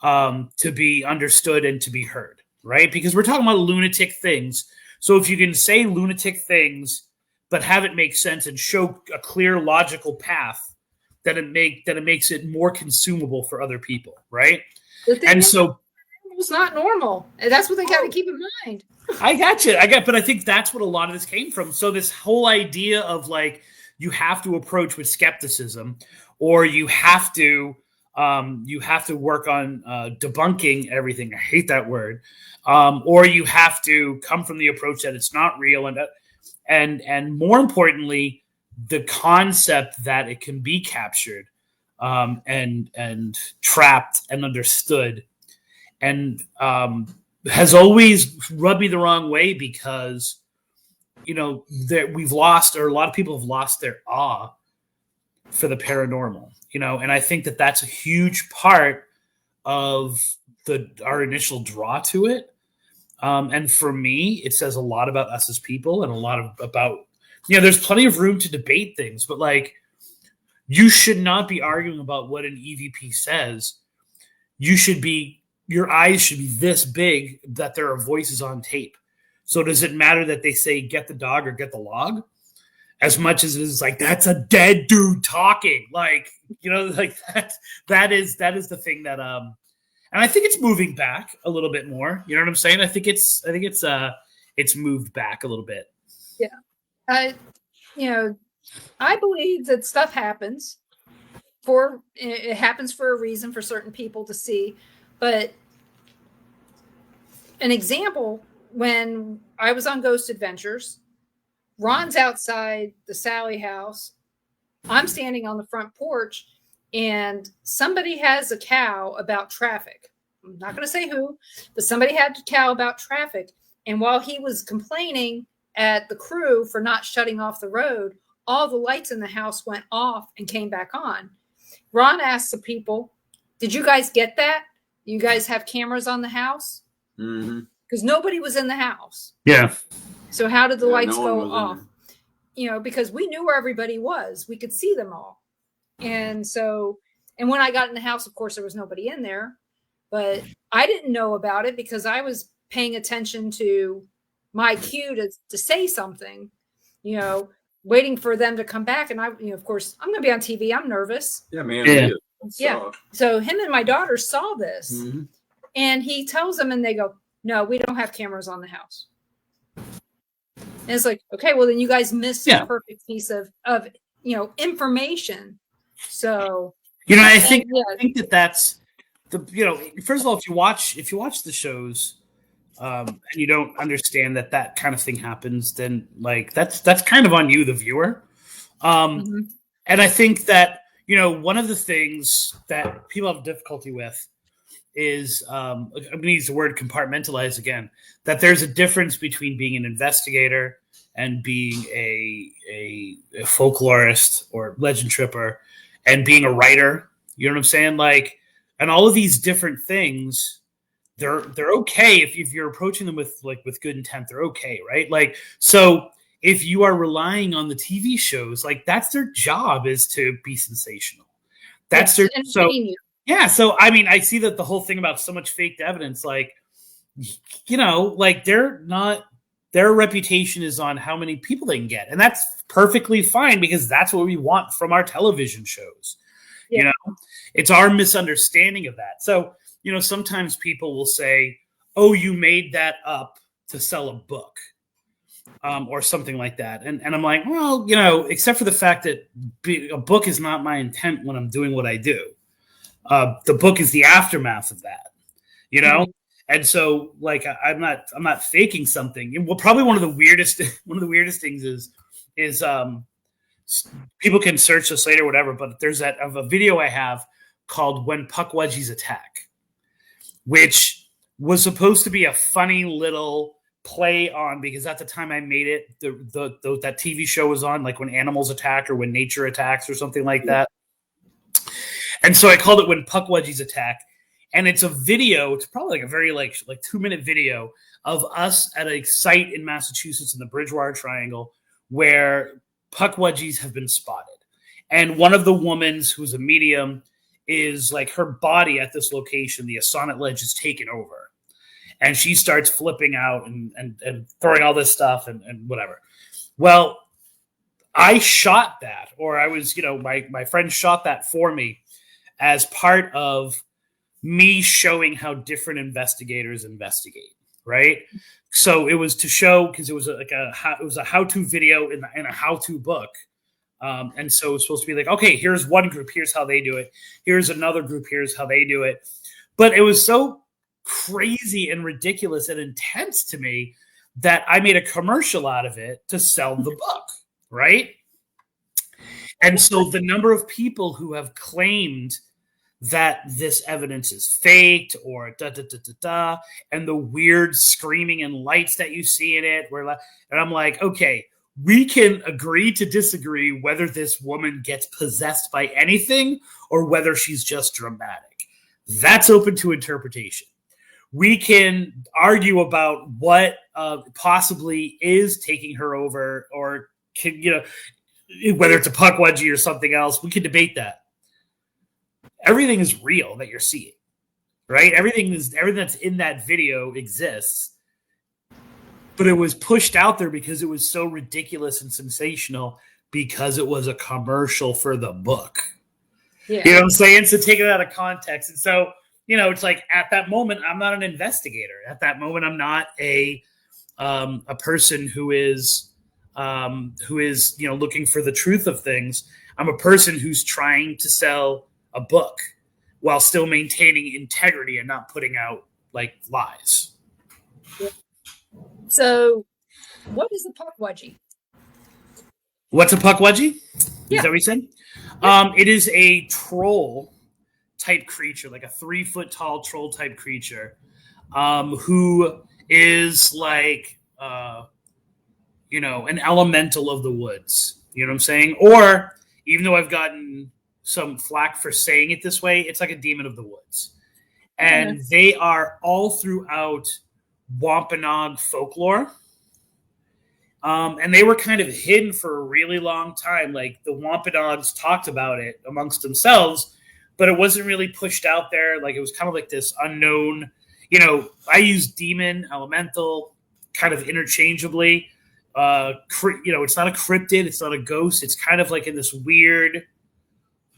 to be understood and to be heard, right? Because we're talking about lunatic things. So if you can say lunatic things, but have it make sense and show a clear logical path, that it makes it more consumable for other people, right? And so it's not normal. And that's what they got to keep in mind. I got you. But I think that's what a lot of this came from. So this whole idea of like, you have to approach with skepticism, or you have to work on debunking everything. I hate that word. Or you have to come from the approach that it's not real, and more importantly, the concept that it can be captured, and trapped and understood, and has always rubbed me the wrong way, because that we've lost, or a lot of people have lost their awe for the paranormal, and I think that that's a huge part of our initial draw to it. And for me, it says a lot about us as people and a lot about, there's plenty of room to debate things, but like, you should not be arguing about what an EVP says. Your eyes should be this big that there are voices on tape. So does it matter that they say, get the dog or get the log? As much as it is like, that's a dead dude talking. Like, like that is the thing that, and I think it's moving back a little bit more. You know what I'm saying? I think it's moved back a little bit. Yeah. I believe that stuff happens it happens for a reason for certain people to see. But an example, when I was on Ghost Adventures, Ron's outside the Sally house. I'm standing on the front porch, and somebody has a cow about traffic. I'm not going to say who, but somebody had a cow about traffic. And while he was complaining at the crew for not shutting off the road, all the lights in the house went off and came back on. Ron asked the people, did you guys get that? You guys have cameras on the house? Because nobody was in the house. Yeah. So how did the lights go off? Because we knew where everybody was. We could see them all. And when I got in the house, of course, there was nobody in there. But I didn't know about it because I was paying attention to my cue to say something, waiting for them to come back. And I, of course, I'm going to be on TV. I'm nervous. Yeah, man. Yeah. Yeah. So him and my daughter saw this, and he tells them, and they go, no, we don't have cameras on the house. And it's like, okay, well then you guys missed a perfect piece of information. So I think that's the first of all, if you watch the shows and you don't understand that kind of thing happens, then like that's kind of on you, the viewer. And I think that one of the things that people have difficulty with is I'm going to use the word compartmentalize again, that there's a difference between being an investigator and being a folklorist or legend tripper and being a writer. You know what I'm saying? Like, and all of these different things, they're okay if you're approaching them with good intent. They're okay, right? Like, so if you are relying on the TV shows, like that's their job, is to be sensational. That's their yeah. So I mean, I see that the whole thing about so much faked evidence, like like their reputation is on how many people they can get, and that's perfectly fine because that's what we want from our television shows. Yeah. It's our misunderstanding of that. So sometimes people will say, "Oh, you made that up to sell a book." Or something like that. And I'm like, well, except for the fact that a book is not my intent when I'm doing what I do. The book is the aftermath of that, And so like, I'm not faking something. Well, probably one of the weirdest things is people can search this later, whatever, but there's a video I have called When Puckwudgies Attack, which was supposed to be a funny little play on, because at the time I made it, that TV show was on, like when animals attack or when nature attacks or something like that. And so I called it When Puckwudgies Attack. And it's a video, it's probably like a very like 2-minute video of us at a site in Massachusetts in the Bridgewater Triangle where puckwudgies have been spotted. And one of the women who's a medium is like, her body at this location, the Assonet Ledge, is taken over. And she starts flipping out and throwing all this stuff and whatever. Well, I shot that, or I was, my friend shot that for me as part of me showing how different investigators investigate, right? So it was to show, because it was a how-to video in a how-to book. And so it was supposed to be like, okay, here's one group, here's how they do it. Here's another group, here's how they do it. But it was so crazy and ridiculous and intense to me that I made a commercial out of it to sell the book, right? And so the number of people who have claimed that this evidence is faked or and the weird screaming and lights that you see in it, and I'm like, okay, we can agree to disagree whether this woman gets possessed by anything or whether she's just dramatic. That's open to interpretation. We can argue about what possibly is taking her over, or can, whether it's a puckwudgie or something else. We can debate that. Everything is real that you're seeing, right? Everything that's in that video exists, but it was pushed out there because it was so ridiculous and sensational because it was a commercial for the book. Yeah. You know what I'm saying? So take it out of context. And so, it's like at that moment, I'm not an investigator. At that moment, I'm not a person who is looking for the truth of things. I'm a person who's trying to sell a book while still maintaining integrity and not putting out like lies. Yeah. So, what is a puckwudgie? What's a puckwudgie? Yeah. Is that what you said? Yeah. It is a troll type creature, like a 3 foot tall troll type creature, who is like, an elemental of the woods. You know what I'm saying? Or even though I've gotten some flack for saying it this way, it's like a demon of the woods. And they are all throughout Wampanoag folklore. And they were kind of hidden for a really long time. Like the Wampanoags talked about it amongst themselves, but it wasn't really pushed out there. Like it was kind of like this unknown, I use demon, elemental kind of interchangeably. It's not a cryptid. It's not a ghost. It's kind of like in this weird,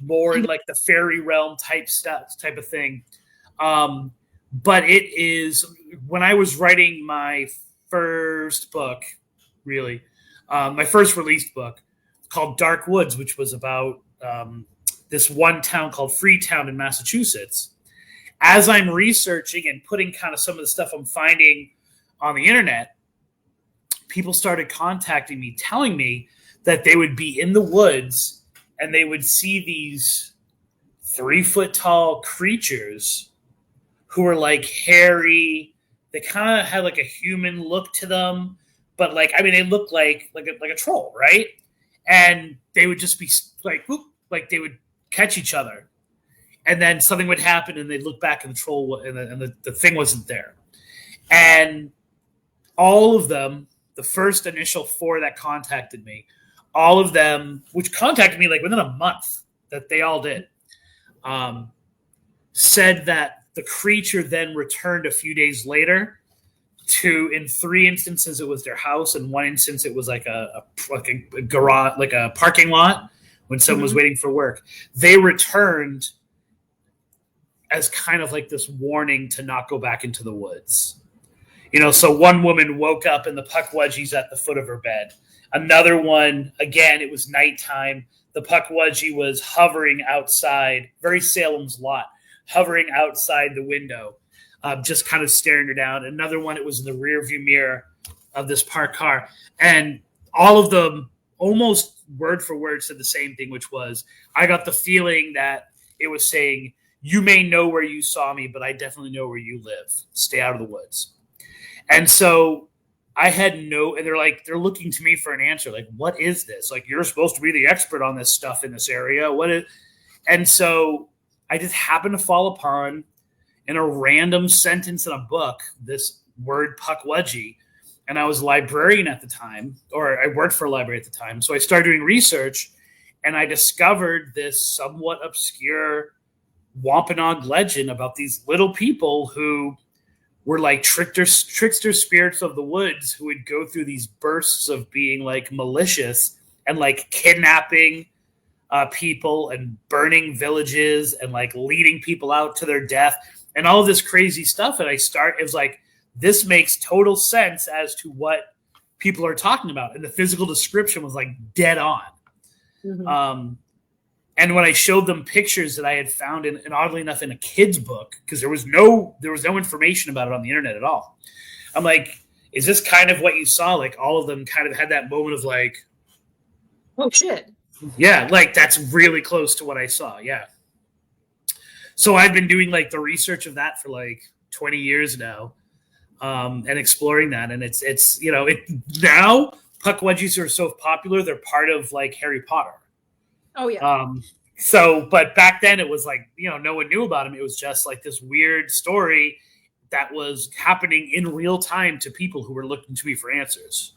more in like the fairy realm type of thing. But it is, when I was writing my first book, really, my first released book called Dark Woods, which was about this one town called Freetown in Massachusetts. As I'm researching and putting kind of some of the stuff I'm finding on the internet, people started contacting me, telling me that they would be in the woods and they would see these 3 foot tall creatures who were like hairy. They kind of had like a human look to them, but they looked like a troll, right? And they would just be like, whoop, like they would catch each other. And then something would happen and they'd look back and the troll and the thing wasn't there. And all of them, the first initial 4 that contacted me, all of them, which contacted me like within a month, that they all did, said that the creature then returned a few days later in 3 instances, it was their house. In 1 instance, it was like a garage, like a parking lot when someone was waiting for work. They returned as kind of like this warning to not go back into the woods. So one woman woke up and the puckwudgie's at the foot of her bed. Another one, again, it was nighttime. The puckwudgie was hovering outside, very Salem's Lot, hovering outside the window, just kind of staring her down. Another one, it was in the rearview mirror of this parked car. And all of them almost word for word said the same thing, which was, I got the feeling that it was saying, you may know where you saw me, but I definitely know where you live. Stay out of the woods. And so I had and they're looking to me for an answer. Like, what is this? Like, you're supposed to be the expert on this stuff in this area. And so I just happened to fall upon, in a random sentence in a book, this word puckwudgie. And I was a librarian at the time, or I worked for a library at the time. So I started doing research and I discovered this somewhat obscure Wampanoag legend about these little people who were like trickster spirits of the woods who would go through these bursts of being like malicious and like kidnapping people and burning villages and like leading people out to their death and all this crazy stuff. And it was like, this makes total sense as to what people are talking about. And the physical description was like dead on. Mm-hmm. And when I showed them pictures that I had found in oddly enough, in a kid's book, because there was no information about it on the internet at all. I'm like, is this kind of what you saw? Like all of them kind of had that moment of like, oh shit. Yeah, like that's really close to what I saw. Yeah. So I've been doing like the research of that for like 20 years now, and exploring that. And it's now puckwudgies are so popular, they're part of like Harry Potter. Oh yeah. So, but back then it was like, no one knew about him. It was just like this weird story that was happening in real time to people who were looking to me for answers.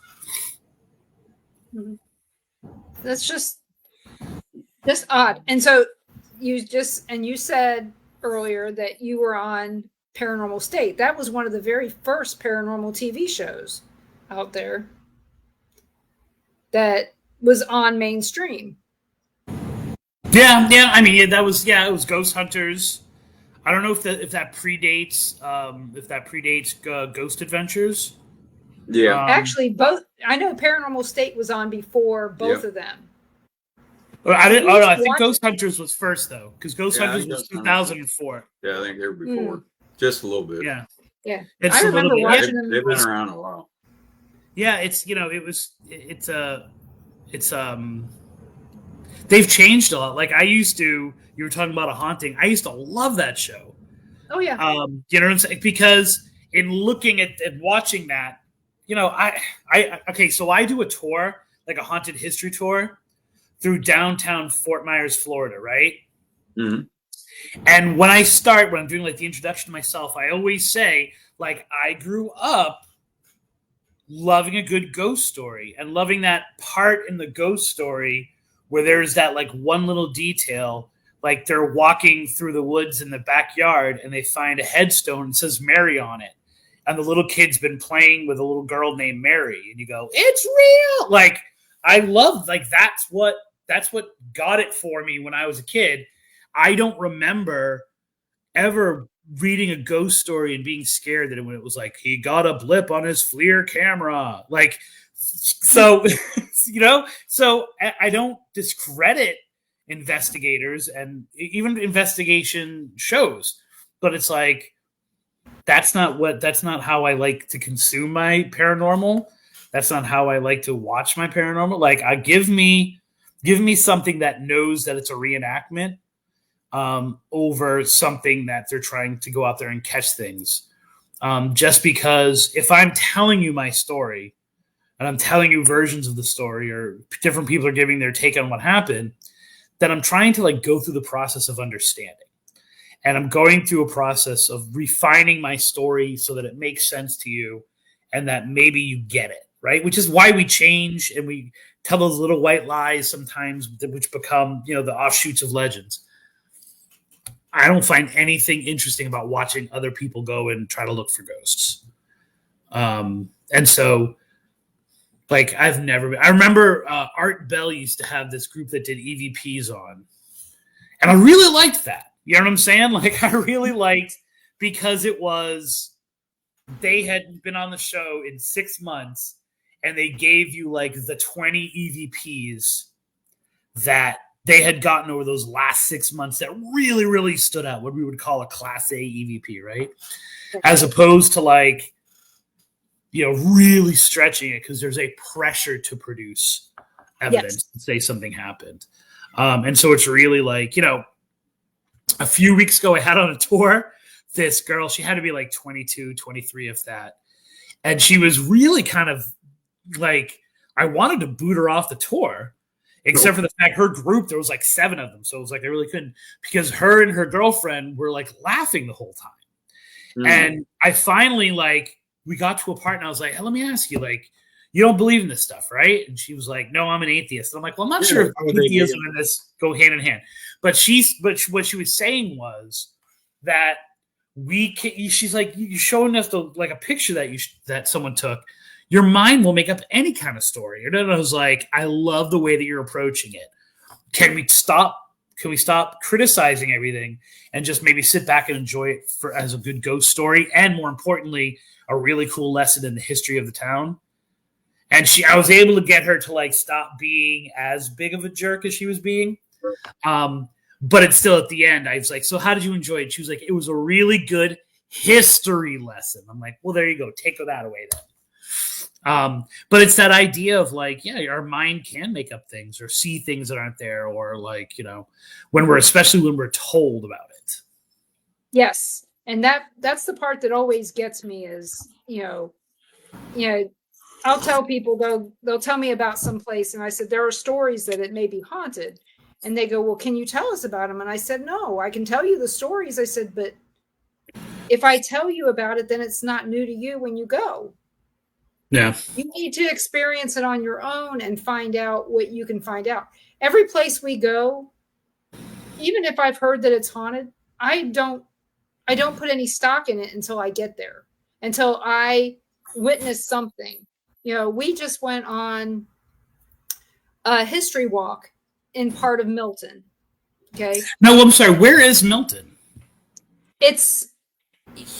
That's just odd. And so you said earlier that you were on Paranormal State. That was one of the very first paranormal TV shows out there that was on mainstream. Yeah. I mean, it was Ghost Hunters. I don't know if that predates Ghost Adventures. Yeah. Actually, both. I know Paranormal State was on before both of them. I didn't. Oh no, I think Ghost Hunters was first though, because Ghost Hunters was 2004. Yeah, I think they were before, just a little bit. Yeah. It's I remember watching them. They've been around a while. Yeah, they've changed a lot. Like you were talking about a haunting. I used to love that show. Oh yeah. You know what I'm saying? Because in looking at watching that, so I do a tour, like a haunted history tour through downtown Fort Myers, Florida, right? Mm-hmm. And when I'm doing like the introduction to myself, I always say, like, I grew up loving a good ghost story and loving that part in the ghost story where there's that like one little detail, like they're walking through the woods in the backyard and they find a headstone that says Mary on it. And the little kid's been playing with a little girl named Mary. And you go, it's real. Like, I love, like, that's what got it for me when I was a kid. I don't remember ever reading a ghost story and being scared that when it was like, he got a blip on his FLIR camera. Like, so, so I don't discredit investigators and even investigation shows, but it's like, that's not how I like to consume my paranormal. That's not how I like to watch my paranormal. Like, give me something that knows that it's a reenactment over something that they're trying to go out there and catch things. Just because if I'm telling you my story and I'm telling you versions of the story or different people are giving their take on what happened, then I'm trying to like go through the process of understanding. And I'm going through a process of refining my story so that it makes sense to you and that maybe you get it, right? Which is why we change and we tell those little white lies sometimes, which become, the offshoots of legends. I don't find anything interesting about watching other people go and try to look for ghosts. And so, like, I remember Art Bell used to have this group that did EVPs on. And I really liked that. You know what I'm saying? Like, I really liked because they had been on the show in 6 months and they gave you like the 20 EVPs that they had gotten over those last 6 months that really, really stood out, what we would call a Class A EVP, right? As opposed to like, really stretching it because there's a pressure to produce evidence to say something happened. And so it's really like, a few weeks ago, I had on a tour this girl. She had to be like 22, 23, if that. And she was really kind of like, I wanted to boot her off the tour, except for the fact her group, there was like 7 of them. So it was like, I really couldn't, because her and her girlfriend were like laughing the whole time. Mm. And I finally, like, we got to a part and I was like, hey, let me ask you, like, you don't believe in this stuff, right? And she was like, no, I'm an atheist. And I'm like, well, I'm not sure if atheism and this go hand in hand. But what she was saying was that she's like, you're showing us like a picture that someone took. Your mind will make up any kind of story. And then I was like, I love the way that you're approaching it. Can we stop criticizing everything and just maybe sit back and enjoy it as a good ghost story? And more importantly, a really cool lesson in the history of the town. And I was able to get her to like stop being as big of a jerk as she was being. But it's still at the end. I was like, so how did you enjoy it? She was like, it was a really good history lesson. I'm like, well, there you go. Take that away then. But it's that idea of like, yeah, our mind can make up things or see things that aren't there, or like, especially when we're told about it. Yes. And that's the part that always gets me is, I'll tell people, they'll tell me about some place. And I said, there are stories that it may be haunted. And they go, well, can you tell us about them? And I said, no, I can tell you the stories. I said, but if I tell you about it, then it's not new to you when you go. Yeah. You need to experience it on your own and find out what you can find out. Every place we go, even if I've heard that it's haunted, I don't put any stock in it until I get there, until I witness something. We just went on a history walk in part of Milton. Okay. No, I'm sorry. Where is Milton? It's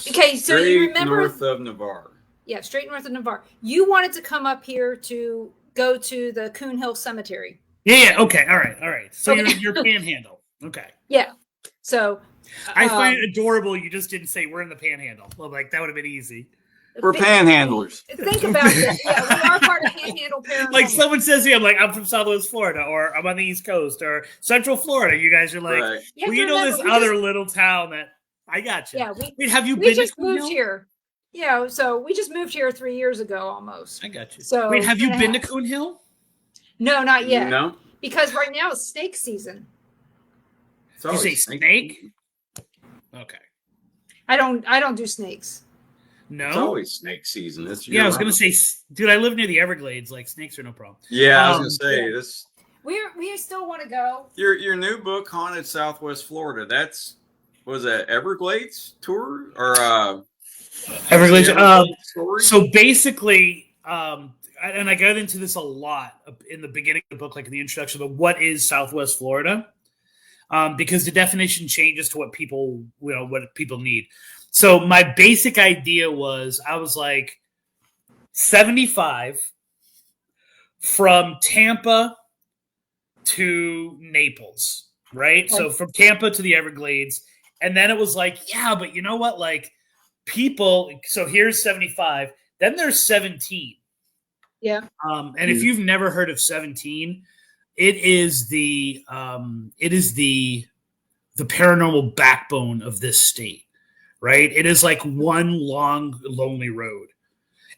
okay. So Straight you remember north of Navarre. Yeah, straight north of Navarre. You wanted to come up here to go to the Coon Hill Cemetery. Yeah. Okay. All right. So Okay. you're Panhandle. Okay. Yeah. So I find it adorable. You just didn't say we're in the Panhandle. Well, like that would have been easy. We're panhandlers. Think about that. Yeah, we are part of Panhandle Paranormal. Like someone says here, I'm from Southwest Florida, or I'm on the East Coast, or Central Florida. You guys are like, Right. You have well, to you know remember, this we other just- little town that I got you. Yeah, Wait, have you we been just to Coon moved Hill? here. Yeah, so we just moved here 3 years ago almost. I got you. So wait, have you 2.5. been to Coon Hill? No, not yet. No. Because right now it's snake season. It's You say always snake? Okay. I don't do snakes. No. It's always snake season. It's Yeah, I was year-round. gonna say, dude, I live near the Everglades. Like snakes are no problem. Yeah, I was gonna say yeah. this. We still want to go. Your new book, Haunted Southwest Florida. Was that Everglades tour or Everglades. story? So basically, and I got into this a lot in the beginning of the book, like in the introduction, but what is Southwest Florida? Because the definition changes to what people need. So my basic idea was, I was like 75 from Tampa to Naples, right? So from Tampa to the Everglades. And then it was like, yeah, but you know what? Like people, so here's 75, then there's 17. Yeah. And if you've never heard of 17, it is the paranormal backbone of this state, right? It is like one long, lonely road.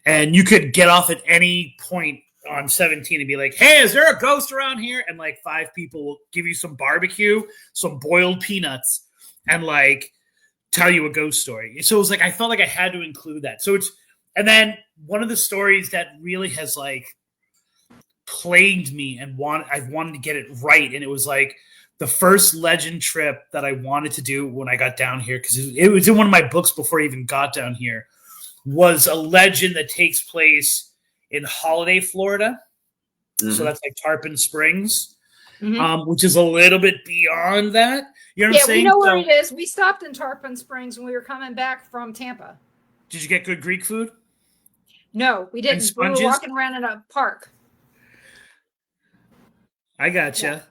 And you could get off at any point on 17 and be like, hey, is there a ghost around here? And like 5 people will give you some barbecue, some boiled peanuts, and like tell you a ghost story. So it was like, I felt like I had to include that. And then one of the stories that really has like plagued me and I've wanted to get it right. And it was like the first legend trip that I wanted to do when I got down here, because it was in one of my books before I even got down here, was a legend that takes place in Holiday, Florida. Mm-hmm. So that's like Tarpon Springs, which is a little bit beyond that. You know what I'm saying? We know where it is. We stopped in Tarpon Springs when we were coming back from Tampa. Did you get good Greek food? No, we didn't. We were walking around in a park. I gotcha. Yeah.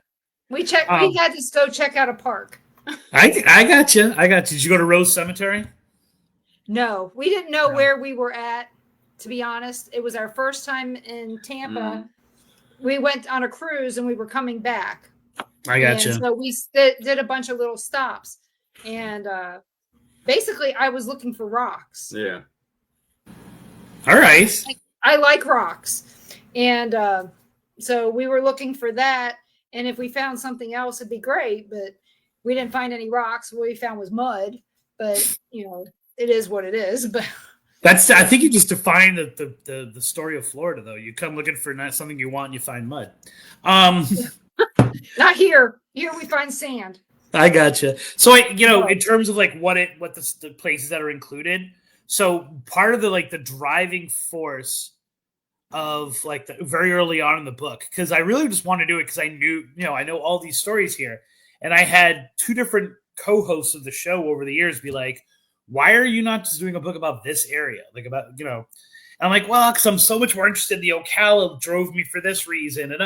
We had to go check out a park. I gotcha. Did you go to Rose Cemetery? No, we didn't know where we were at, to be honest. It was our first time in Tampa. We went on a cruise and we were coming back. I gotcha. And so we did a bunch of little stops. And basically, I was looking for rocks. Yeah. All right. I like rocks. And so we were looking for that. And if we found something else, it'd be great. But we didn't find any rocks. What we found was mud. But, it is what it is. But I think you just defined the story of Florida, though. You come looking for something you want and you find mud. Not here. Here we find sand. I gotcha. So in terms of like what the places that are included. So part of the driving force of like the very early on in the book, because I really just wanted to do it because I knew, I know all these stories here, and I had 2 different co-hosts of the show over the years be like, why are you not just doing a book about this area? Like about, and I'm like, well, because I'm so much more interested in the Ocala, drove me for this reason.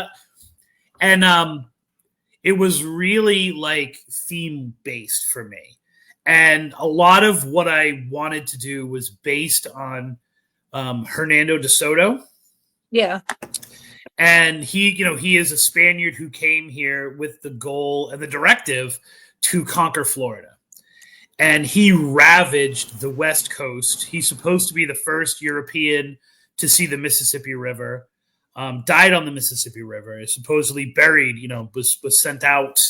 And it was really like theme based for me. And a lot of what I wanted to do was based on Hernando de Soto. Yeah. And he is a Spaniard who came here with the goal and the directive to conquer Florida. And he ravaged the West Coast. He's supposed to be the first European to see the Mississippi River. died on the Mississippi River, is supposedly buried, was sent out,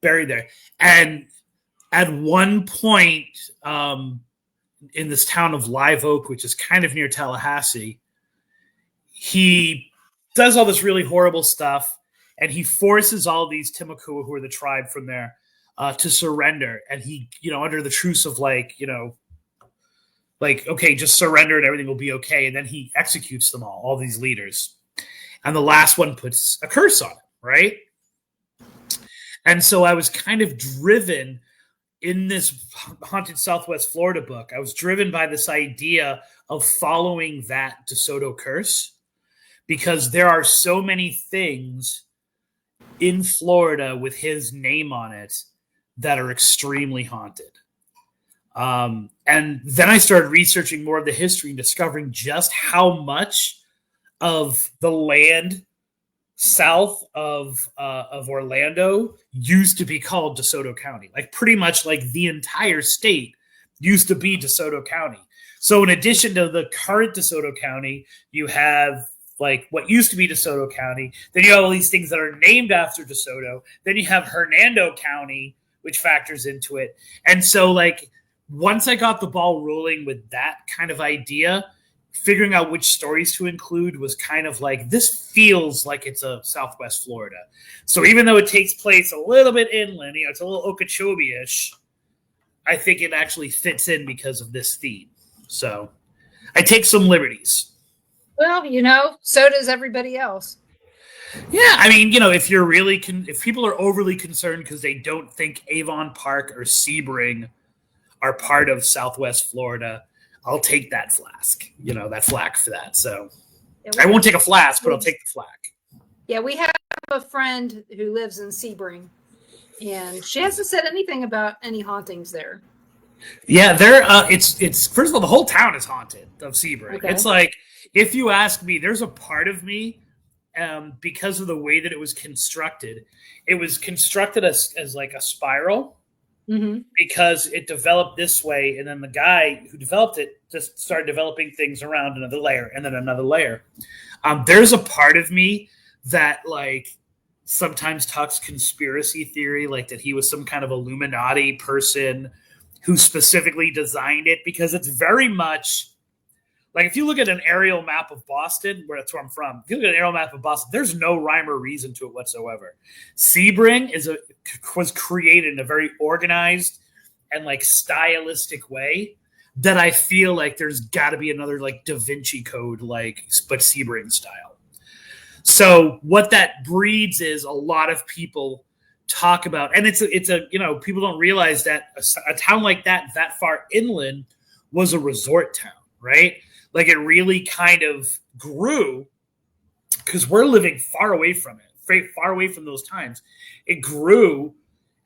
buried there. And at one point in this town of Live Oak, which is kind of near Tallahassee, he does all this really horrible stuff, and he forces all these Timucua, who are the tribe from there, to surrender. And he, under the truce of okay, just surrender and everything will be okay. And then he executes them all these leaders. And the last one puts a curse on it, right? And so I was kind of driven in this Haunted Southwest Florida book. I was driven by this idea of following that DeSoto curse, because there are so many things in Florida with his name on it that are extremely haunted. And then I started researching more of the history and discovering just how much of the land south of Orlando used to be called DeSoto County. Like pretty much like the entire state used to be DeSoto County. So in addition to the current DeSoto County, you have like what used to be DeSoto County. Then you have all these things that are named after DeSoto. Then you have Hernando County, which factors into it. And so like once I got the ball rolling with that kind of idea, figuring out which stories to include was kind of like, this feels like it's a Southwest Florida. So even though it takes place a little bit inland, it's a little Okeechobee-ish, I think it actually fits in because of this theme. So I take some liberties. Well, so does everybody else. Yeah, I mean, if you're really if people are overly concerned because they don't think Avon Park or Sebring are part of Southwest Florida, I'll take that that flack for that. So yeah, I won't take a flask, but I'll take the flack. Yeah, we have a friend who lives in Sebring, and she hasn't said anything about any hauntings there. Yeah, it's first of all, the whole town is haunted of Sebring. Okay. It's like, if you ask me, there's a part of me, because of the way that it was constructed as like a spiral. Mm-hmm. Because it developed this way, and then the guy who developed it just started developing things around another layer and then another layer. There's a part of me that like sometimes talks conspiracy theory, like that he was some kind of Illuminati person who specifically designed it, because it's very much like, if you look at an aerial map of Boston, that's where I'm from, if you look at an aerial map of Boston, there's no rhyme or reason to it whatsoever. Sebring was created in a very organized and like stylistic way that I feel like there's got to be another like Da Vinci Code, but Sebring style. So what that breeds is a lot of people talk about, and it's a people don't realize that a town like that far inland was a resort town, right? Like it really kind of grew because we're living far away from it, very far away from those times. It grew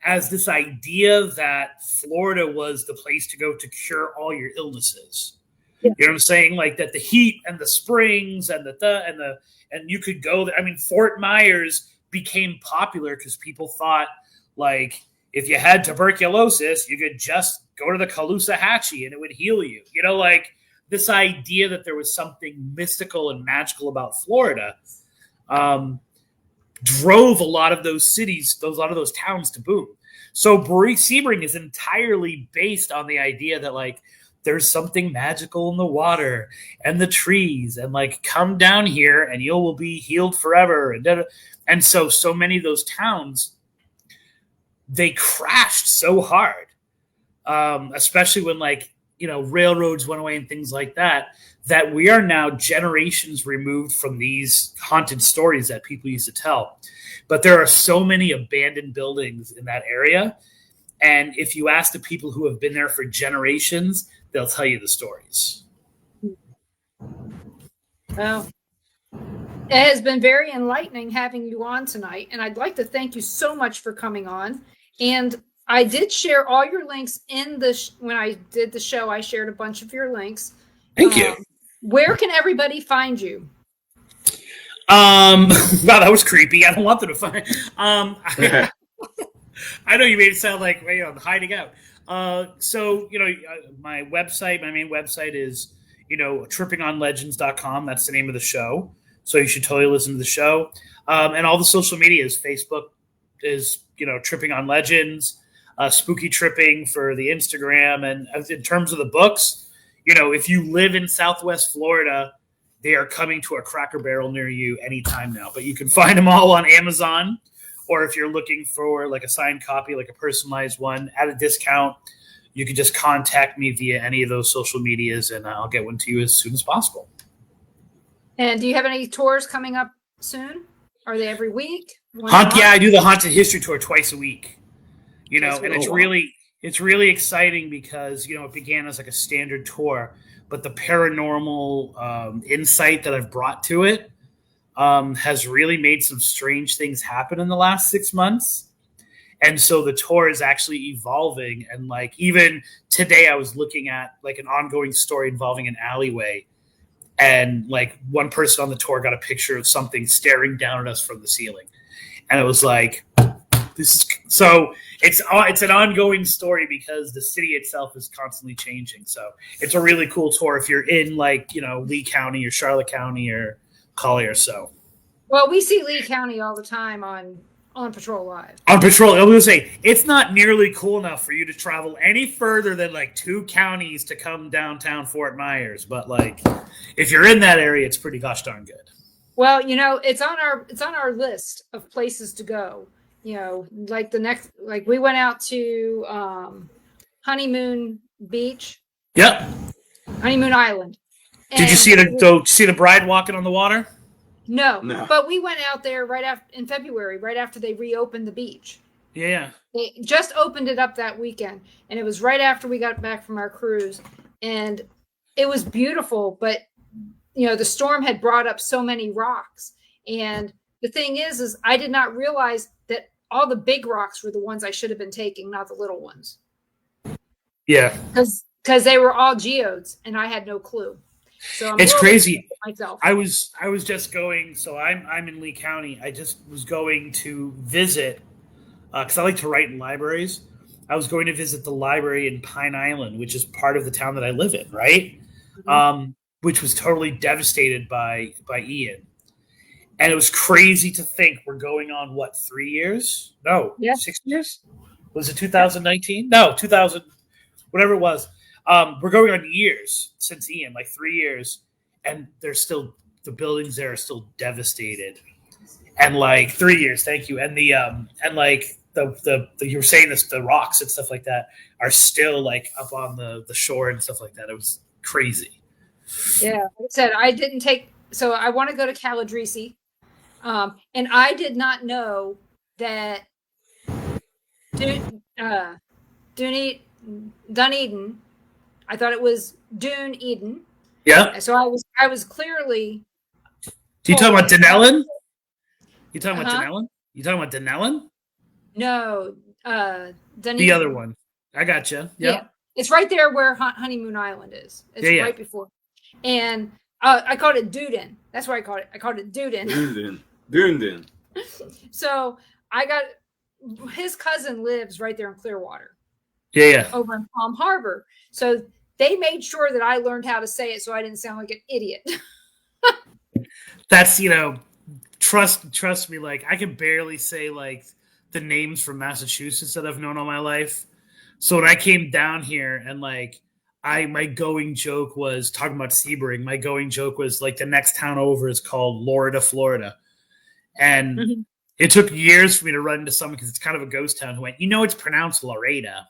as this idea that Florida was the place to go to cure all your illnesses. Yeah. You know what I'm saying? Like that the heat and the springs and and you could go there. I mean, Fort Myers became popular because people thought like if you had tuberculosis, you could just go to the Caloosahatchee and it would heal you. Like this idea that there was something mystical and magical about Florida drove a lot of those cities, a lot of those towns to boom. So Sebring is entirely based on the idea that like there's something magical in the water and the trees, and like come down here and you will be healed forever. And so many of those towns, they crashed so hard, especially when like railroads went away and things like that, that we are now generations removed from these haunted stories that people used to tell. But there are so many abandoned buildings in that area. And if you ask the people who have been there for generations, they'll tell you the stories. Well, it has been very enlightening having you on tonight. And I'd like to thank you so much for coming on. And I did share all your links in when I did the show. I shared a bunch of your links. Thank you. Where can everybody find you? Wow, that was creepy. I don't want them to find. I know you made it sound like hiding out. So my main website is trippingonlegends.com. That's the name of the show. So you should totally listen to the show. And all the social medias. Facebook is, Tripping on Legends, Spooky Tripping for the Instagram. And in terms of the books, if you live in Southwest Florida, they are coming to a Cracker Barrel near you anytime now. But you can find them all on Amazon. Or if you're looking for like a signed copy, like a personalized one at a discount, you can just contact me via any of those social medias and I'll get one to you as soon as possible. And do you have any tours coming up soon? Are they every week? Yeah, I do the Haunted History Tour twice a week. And it's really exciting because, it began as like a standard tour, but the paranormal insight that I've brought to it has really made some strange things happen in the last 6 months. And so the tour is actually evolving. And like, even today I was looking at like an ongoing story involving an alleyway. And like one person on the tour got a picture of something staring down at us from the ceiling. And it was like, it's an ongoing story because the city itself is constantly changing. So it's a really cool tour if you're in like, Lee County or Charlotte County or Collier. So, well, we see Lee County all the time on Patrol Live. On Patrol, I was going to say, it's not nearly cool enough for you to travel any further than like 2 counties to come downtown Fort Myers. But like, if you're in that area, it's pretty gosh darn good. Well, it's on our list of places to go. Like we went out to Honeymoon Beach. Yep. Honeymoon Island. Did you see the bride walking on the water? No, but we went out there in February, right after they reopened the beach. Yeah. They just opened it up that weekend, and it was right after we got back from our cruise, and it was beautiful, but the storm had brought up so many rocks. And the thing is I did not realize that all the big rocks were the ones I should have been taking, not the little ones. Yeah. Because they were all geodes, and I had no clue. So it's crazy. Myself. I was just going. So I'm in Lee County. I just was going to visit because I like to write in libraries. I was going to visit the library in Pine Island, which is part of the town that I live in, right? Mm-hmm. Which was totally devastated by Ian, and it was crazy to think we're going on 3 years? No, 6 years. Was it 2019? No, 2000, whatever it was. We're going on years since Ian, like 3 years, and the buildings there are still devastated. And like 3 years, thank you. And the you were saying this, the rocks and stuff like that are still like up on the shore and stuff like that. It was crazy. Yeah, like I said, I didn't take. So I want to go to Caladrisi, and I did not know that Dunedin. I thought it was Dune Eden. Yeah. So I was clearly. You talking about Denellen? You talking about Denellen? You talking about Denellen? No, Dunedin. The other one. I gotcha. Yep. Yeah. It's right there where Honeymoon Island is. It's right before. And I called it Duden. That's what I called it. I called it Duden. Duden. So I got his cousin lives right there in Clearwater. Yeah. Over in Palm Harbor. So they made sure that I learned how to say it so I didn't sound like an idiot. That's, trust me, like I can barely say like the names from Massachusetts that I've known all my life. So when I came down here and like my going joke was talking about Sebring. My going joke was like the next town over is called Lorida, Florida. And it took years for me to run into someone because it's kind of a ghost town who went, it's pronounced Loreda.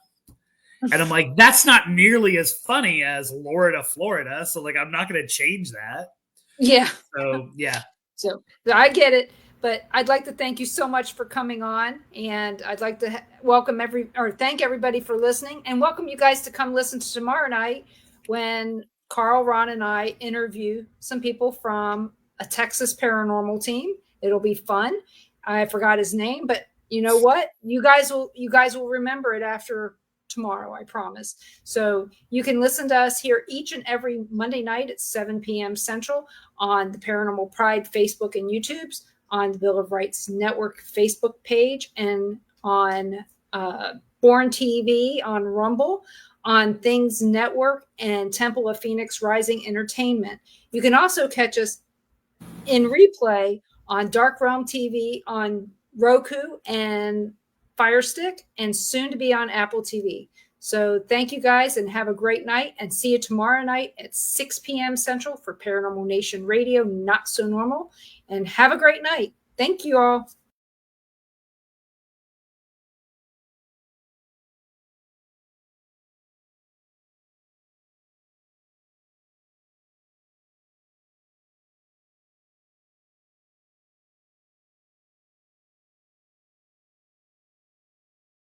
And I'm like, that's not nearly as funny as Lorida, Florida. So like, I'm not going to change that. Yeah. So, yeah. So I get it. But I'd like to thank you so much for coming on. And I'd like to thank everybody for listening and welcome you guys to come listen to tomorrow night when Carl, Ron, and I interview some people from a Texas paranormal team. It'll be fun. I forgot his name, but you know what? You guys will remember it after tomorrow, I promise. So you can listen to us here each and every Monday night at 7 p.m. Central on the Paranormal Pride Facebook and YouTubes, on the Bill of Rights Network Facebook page, and on Born TV, on Rumble, on Things Network, and Temple of Phoenix Rising Entertainment. You can also catch us in replay on Dark Realm TV on Roku and Fire Stick, and soon to be on Apple TV. So thank you guys and have a great night, and see you tomorrow night at 6 p.m. Central for Paranormal Nation Radio, Not So Normal, and have a great night. Thank you all.